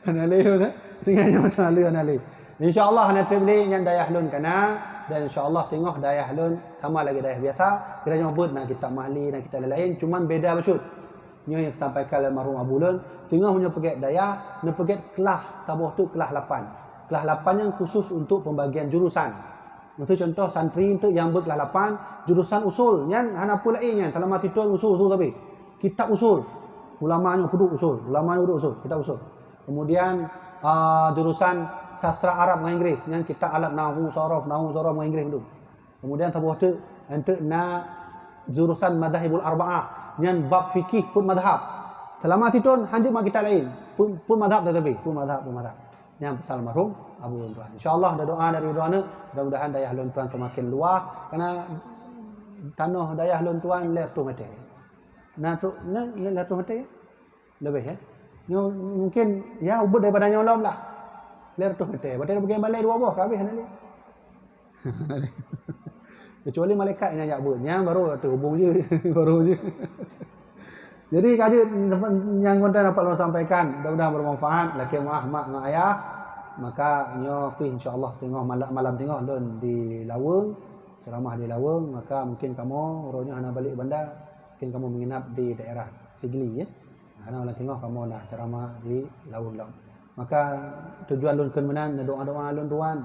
ana le lon tinggalnya macam ala insyaallah ana beli yang dayah lon kana dan insyaallah tengok dayah lon sama lagi dayah biasa kita nyebut nak kita mahli nak kita lain cuman beda betul nya yang sampaikan almarhum Abu Lun tengok punya pegat dayah ne pegat kelas tabuh tu kelas 8 kelas 8 yang khusus untuk pembagian jurusan. Itu contoh santri untuk yang berkelas 8 jurusan usul yang hana pula lainnya selama itu usul tapi kitab usul ulamanya kudu usul kitab usul kemudian jurusan sastra Arab dengan Inggeris yang kita alat nahwu saraf dengan Inggeris itu kemudian tabuh tu untuk na jurusan madhhabul arba'ah yang bab fikih pun madhab selama itu hanjur mak kita lain pun madhab tetapi pun madhab yang pasal almarhum Abu Lun Tuan. InsyaAllah ada doa dari doa ni, mudah-mudahan dayah Lun Tuan semakin luas kerana tanah dayah Lun Tuan ler tu mati. Nah tu ler tu mati lebih ya. Mungkin ya ubud daripada nyolom lah. Ler tu mati. Berarti dia pergi balai 2 buah habis nanti. Kecuali malaikat yang ajak buatnya baru terhubung je baru je. Jadi kaji yang konten dapat sampaikan mudah-mudahan bermanfaat laki mak dengan ayah maka nyo pi insyaallah tengok malam tengok don di Laweng ceramah di Laweng maka mungkin kamu rohnya hana balik banda mungkin kamu menginap di daerah Sigli ya hana tengok kamu nak ceramah di Laweng maka tujuan lun kemenan doa-doa lun tuan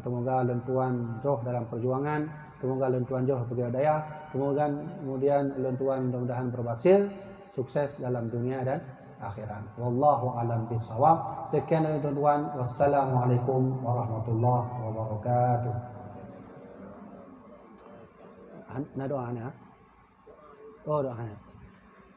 semoga lun tuan jauh dalam perjuangan semoga lun tuan jauh pergi daya semoga kemudian lun tuan mudah-mudahan berhasil sukses dalam dunia dan akhirat. Wallahu a'lam bishawab. Sekian dari tuan-tuan. Wassalamualaikum warahmatullahi wabarakatuh. Nak doa ni doa ni.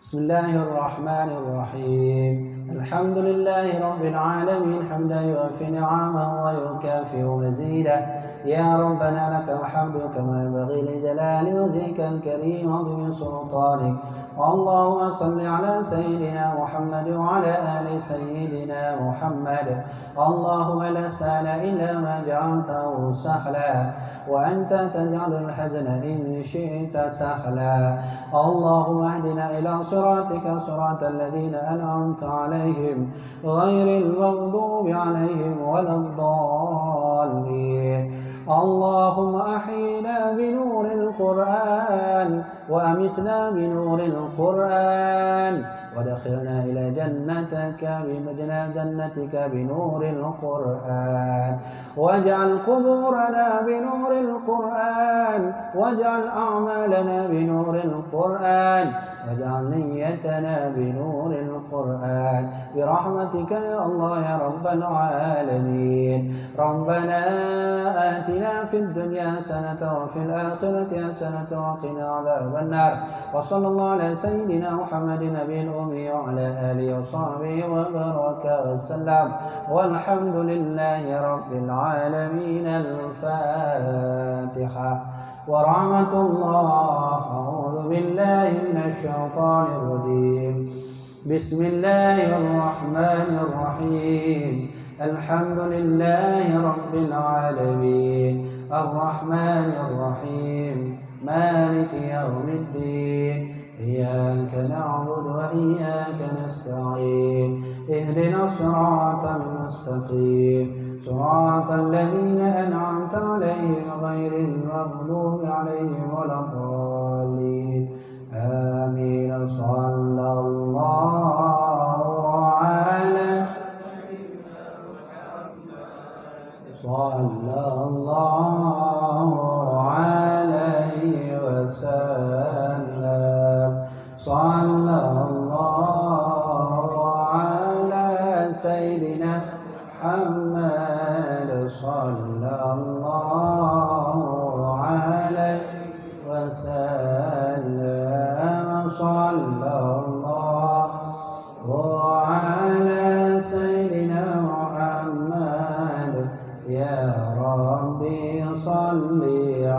Bismillahirrahmanirrahim. Alhamdulillahi rabbil alamin hamdan yuwaffi ni'amahu wa yukafi'u mazidah. يا ربنا لك الحمد كما ينبغي لجلال وجهك الكريم وعظيم سلطانك اللهم صل على سيدنا محمد وعلى آل سيدنا محمد اللهم لا سهل إلا ما جعلته سهلا وأنت تجعل الحزن إن شئت سهلا اللهم اهدنا إلى صراطك صراط الذين أنعمت عليهم غير المغضوب عليهم ولا الضالين اللهم أحينا بنور القرآن وأمتنا بنور القرآن ودخلنا إلى جنتك بنور القرآن واجعل قبورنا بنور القرآن واجعل أعمالنا بنور القرآن واجعل نيتنا بنور القرآن برحمتك يا الله يا رب العالمين ربنا آتنا آتنا في الدنيا حسنة وفي الآخرة حسنة وقنا عذاب النار وصلى الله على سيدنا محمد نبي الأمي وعلى آله وصحبه وبارك وسلم والحمد لله رب العالمين. الفاتحة. ورحمة الله. أعوذ بالله من الشيطان الرجيم. بسم الله الرحمن الرحيم. الحمد لله رب العالمين الرحمن الرحيم مالك يوم الدين إياك نعبد وإياك نستعين اهدنا الصراط المستقيم صراط الذين أنعمت عليهم غير المغضوب عليهم ولا الضالين آمين. صلى الله على صلى الله عليه وسلم. صلى الله على سيدنا محمد صلى الله عليه وسلم. صلى الله على سيدنا محمد يا ربي صل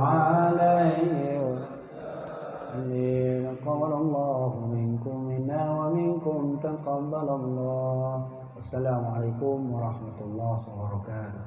عليه وسلم. قبل الله منكم منا ومنكم تقبل الله. السلام عليكم ورحمة الله وبركاته.